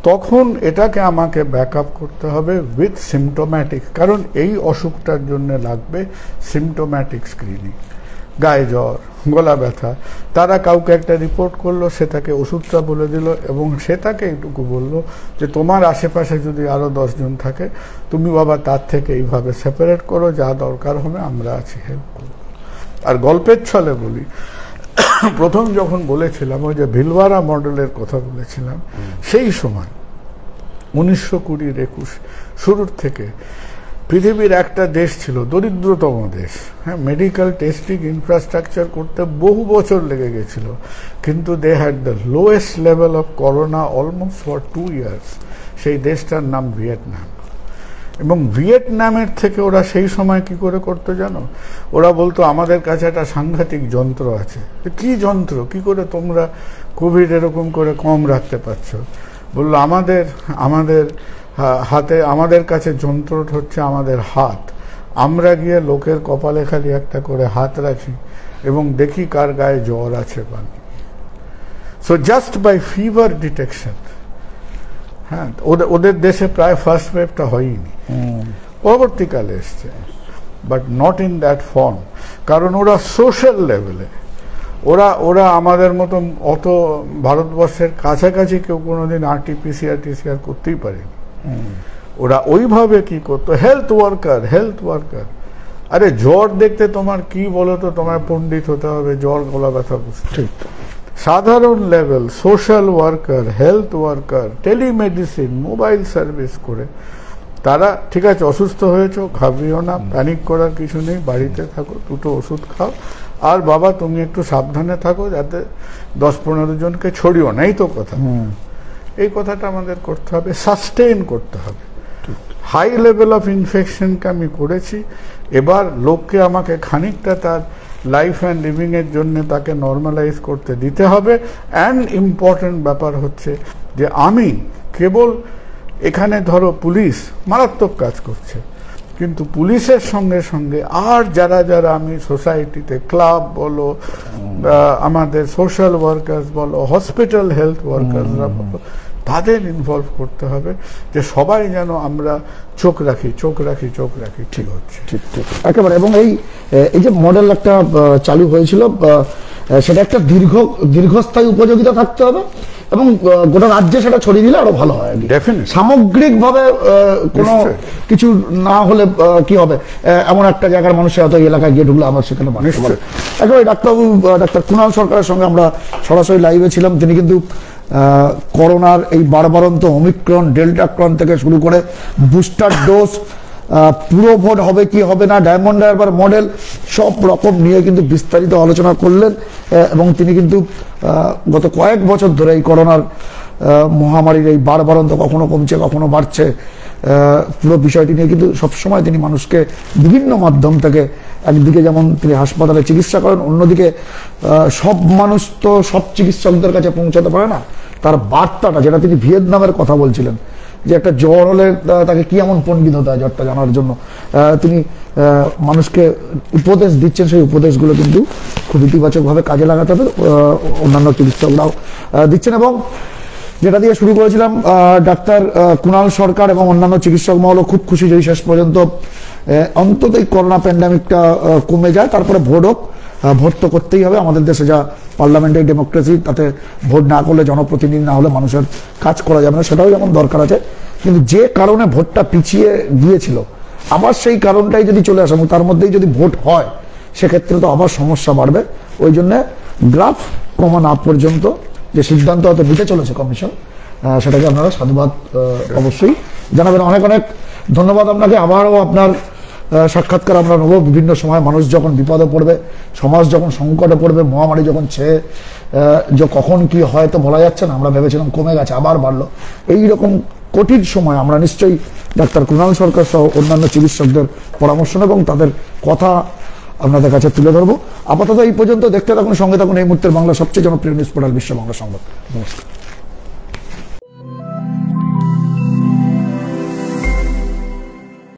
Speaker 2: তখন এটাকে আমাকে ব্যাকআপ করতে হবে উইথ সিমটোম্যাটিক। কারণ এই অসুখটার জন্য লাগবে সিমটোম্যাটিক স্ক্রিনিং। গায়ে জ্বর, গলা ব্যথা, তারা কাউকে একটা রিপোর্ট করলো, সেটাকে ওষুধটা বলে দিল এবং সেটাকে এইটুকু বললো যে তোমার আশেপাশে যদি আরো 10 জন থাকে, তুমি বাবা তার থেকে এইভাবে সেপারেট করো, যা দরকার হবে আমরা আছি, হেল্প করবো। আর গল্পের ছলে বলি, প্রথম যখন বলেছিলাম ওই যে ভিলওয়ারা মডেলের কথা বলেছিলাম, সেই সময় 1920-21 শুরুর থেকে পৃথিবীর একটা দেশ ছিল, দরিদ্রতম দেশ, হ্যাঁ, মেডিকেল টেস্টিং ইনফ্রাস্ট্রাকচার করতে বহু বছর লেগে গেছিল, কিন্তু they had the lowest level of corona almost for 2 years। সেই দেশটার নাম ভিয়েতনাম। এবং ভিয়েতনামের থেকে ওরা সেই সময় কি করে করতে জানো, ওরা বলতো আমাদের কাছে একটা সাংঘাতিক যন্ত্র আছে। কি যন্ত্র, কি করে তোমরা কোভিড এরকম করে কম রাখতে পারছো? বললো আমাদের হাতে, আমাদের কাছে যন্ত্রটা হচ্ছে আমাদের হাত। আমরা গিয়ে লোকের কপালে খালি একটা করে হাত রাখি এবং দেখি কার গায়ে জ্বর আছে বা নেই। So just by fever detection, হ্যাঁ, ওদের দেশে প্রায় ফার্স্ট ওয়েভটা হয়নি, পরবর্তীকালে এসছে, but not in that form. কারণ ওরা সোশ্যাল লেভেলে, ওরা আমাদের মতো অত ভারতবর্ষের কাছাকাছি কেউ কোনোদিন RT-PCR করতেই পারেনি। ওরা ওইভাবে কি করতো, হেলথ ওয়ার্কার। আরে জ্বর দেখতে তোমার কি বলো তো, তোমার পণ্ডিত হতে হবে জ্বর গলা ব্যথা বুঝতে। সাধারণ level social worker, health worker, telemedicine, mobile service করে তারা, ঠিক আছে অসুস্থ হয়েছো, ঘাবড়িও না, প্যানিক করার কিছু নেই, বাড়িতে থাকো, 2টো ওষুধ খাও, আর বাবা তুমি একটু সাবধানে থাকো যাতে 10-15 জনকে ছড়িও না, এই তো কথা। এই কথাটা আমাদের করতে হবে, সাস্টেইন করতে হবে। হাই লেভেল অফ ইনফেকশনকে আমি করেছি, এবার লোককে আমাকে খানিকটা তার লাইফ অ্যান্ড লিভিং এর জন্য তাকে নর্মালাইজ করতে দিতে হবে। অ্যান্ড ইম্পর্টেন্ট ব্যাপার হচ্ছে যে আমি কেবল এখানে ধরো পুলিশ মারাত্মক কাজ করছে, কিন্তু পুলিশের সঙ্গে সঙ্গে আর যারা যারা আমি সোসাইটিতে ক্লাব বলো, আমাদের সোশ্যাল ওয়ার্কার্স বলো, হসপিটাল হেলথ ওয়ার্কার্সরা বলো, তাদের ইনভলভ করতে হবে, যে সবাই যেন আমরা চোখ রাখি ঠিক হচ্ছে।
Speaker 1: ঠিক ঠিক একেবারে। এবং এই যে মডেল একটা চালু হয়েছিল, সেটা একটা দীর্ঘস্থায়ী উপযোগিতা থাকতে হবে, এবং গোটা রাজ্যে সেটা ছড়িয়ে দিলে আরো ভালো হয়। সামগ্রিক ভাবে কোনো কিছু না হলে কি হবে, এমন একটা জায়গার মানুষের হয়তো এলাকায় গিয়ে ঢুকলে আবার সেখানে একেবারে। ডাক্তার কুণাল সরকারের সঙ্গে আমরা সরাসরি লাইভে ছিলাম। তিনি কিন্তু করোনার এই বারবারন্ত ওমিক্রন, ডেল্টা ক্রন থেকে শুরু করে বুস্টার ডোজ, পুরো ভোট হবে কি হবে না, ডায়মন্ড হারবার মডেল, সব রকম নিয়ে কিন্তু বিস্তারিত আলোচনা করলেন। এবং তিনি কিন্তু গত কয়েক বছর ধরে এই করোনার মহামারীর এই বারবারন্ত কখনো কমছে কখনো বাড়ছে, পুরো বিষয়টি নিয়ে কিন্তু সবসময় তিনি মানুষকে বিভিন্ন মাধ্যম থেকে, একদিকে যেমন তিনি হাসপাতালে চিকিৎসা করেন, অন্যদিকে সব মানুষ তো সব চিকিৎসকদের কাছে পৌঁছাতে পারে না। তার বার্তাটা, যেটা তিনি ভিয়েতনামের কথা বলছিলেন, যে একটা জ্বর হলে তাকে কি এমন পণ্ডিত হতে হয় জ্বরটা জানার জন্য, তিনি মানুষকে উপদেশ দিচ্ছেন। সেই উপদেশগুলো কিন্তু খুব ইতিবাচকভাবে কাজে লাগাতে হবে, অন্যান্য চিকিৎসকরাও দিচ্ছেন। এবং যেটা দিয়ে শুরু করেছিলাম, ডাক্তার কুণাল সরকার এবং অন্যান্য চিকিৎসক মহলও খুব খুশি যে শেষ পর্যন্ত অন্তত এই করোনা প্যান্ডামিকটা কমে যায়, তারপরে ভোট হোক। ভোট তো করতেই হবে, আমাদের দেশে যা পার্লামেন্টারি ডেমোক্রেসি, তাতে ভোট না করলে, জনপ্রতিনিধি না হলে মানুষের কাজ করা যাবে না, সেটাও যেমন দরকার আছে। কিন্তু যে কারণে ভোটটা পিছিয়ে গিয়েছিল, আবার সেই কারণটাই যদি চলে আসে এবং তার মধ্যেই যদি ভোট হয়, সেক্ষেত্রে তো আবার সমস্যা বাড়বে। ওই জন্য গ্রাফ কমা না পর্যন্ত যে সিদ্ধান্ত হয়তো নিতে চলেছে কমিশন, সেটাকে আপনারা সাধুবাদ অবশ্যই জানাবেন। অনেক অনেক ধন্যবাদ আপনাকে। আবারও আপনার সাক্ষাৎকার আমরা নেব বিভিন্ন সময়। মানুষ যখন বিপদে পড়বে, সমাজ যখন সংকটে পড়বে, মহামারী যখন যে কখন কি হয় তো বলা যাচ্ছে না। আমরা ভেবেছিলাম কমে গেছে, আবার বাড়লো। এইরকম কঠিন সময় আমরা নিশ্চয়ই ডাক্তার কুণাল সরকার সহ অন্যান্য চিকিৎসকদের পরামর্শ নেব এবং তাদের কথা আপনাদের কাছে তুলে ধরবো। আপাতত এই পর্যন্ত। দেখতে থাকুন, সঙ্গে থাকুন এই মুহূর্তের বাংলা সবচেয়ে জনপ্রিয় নিউজ পোর্টাল বিশ্ব বাংলা সংবাদ। নমস্কার।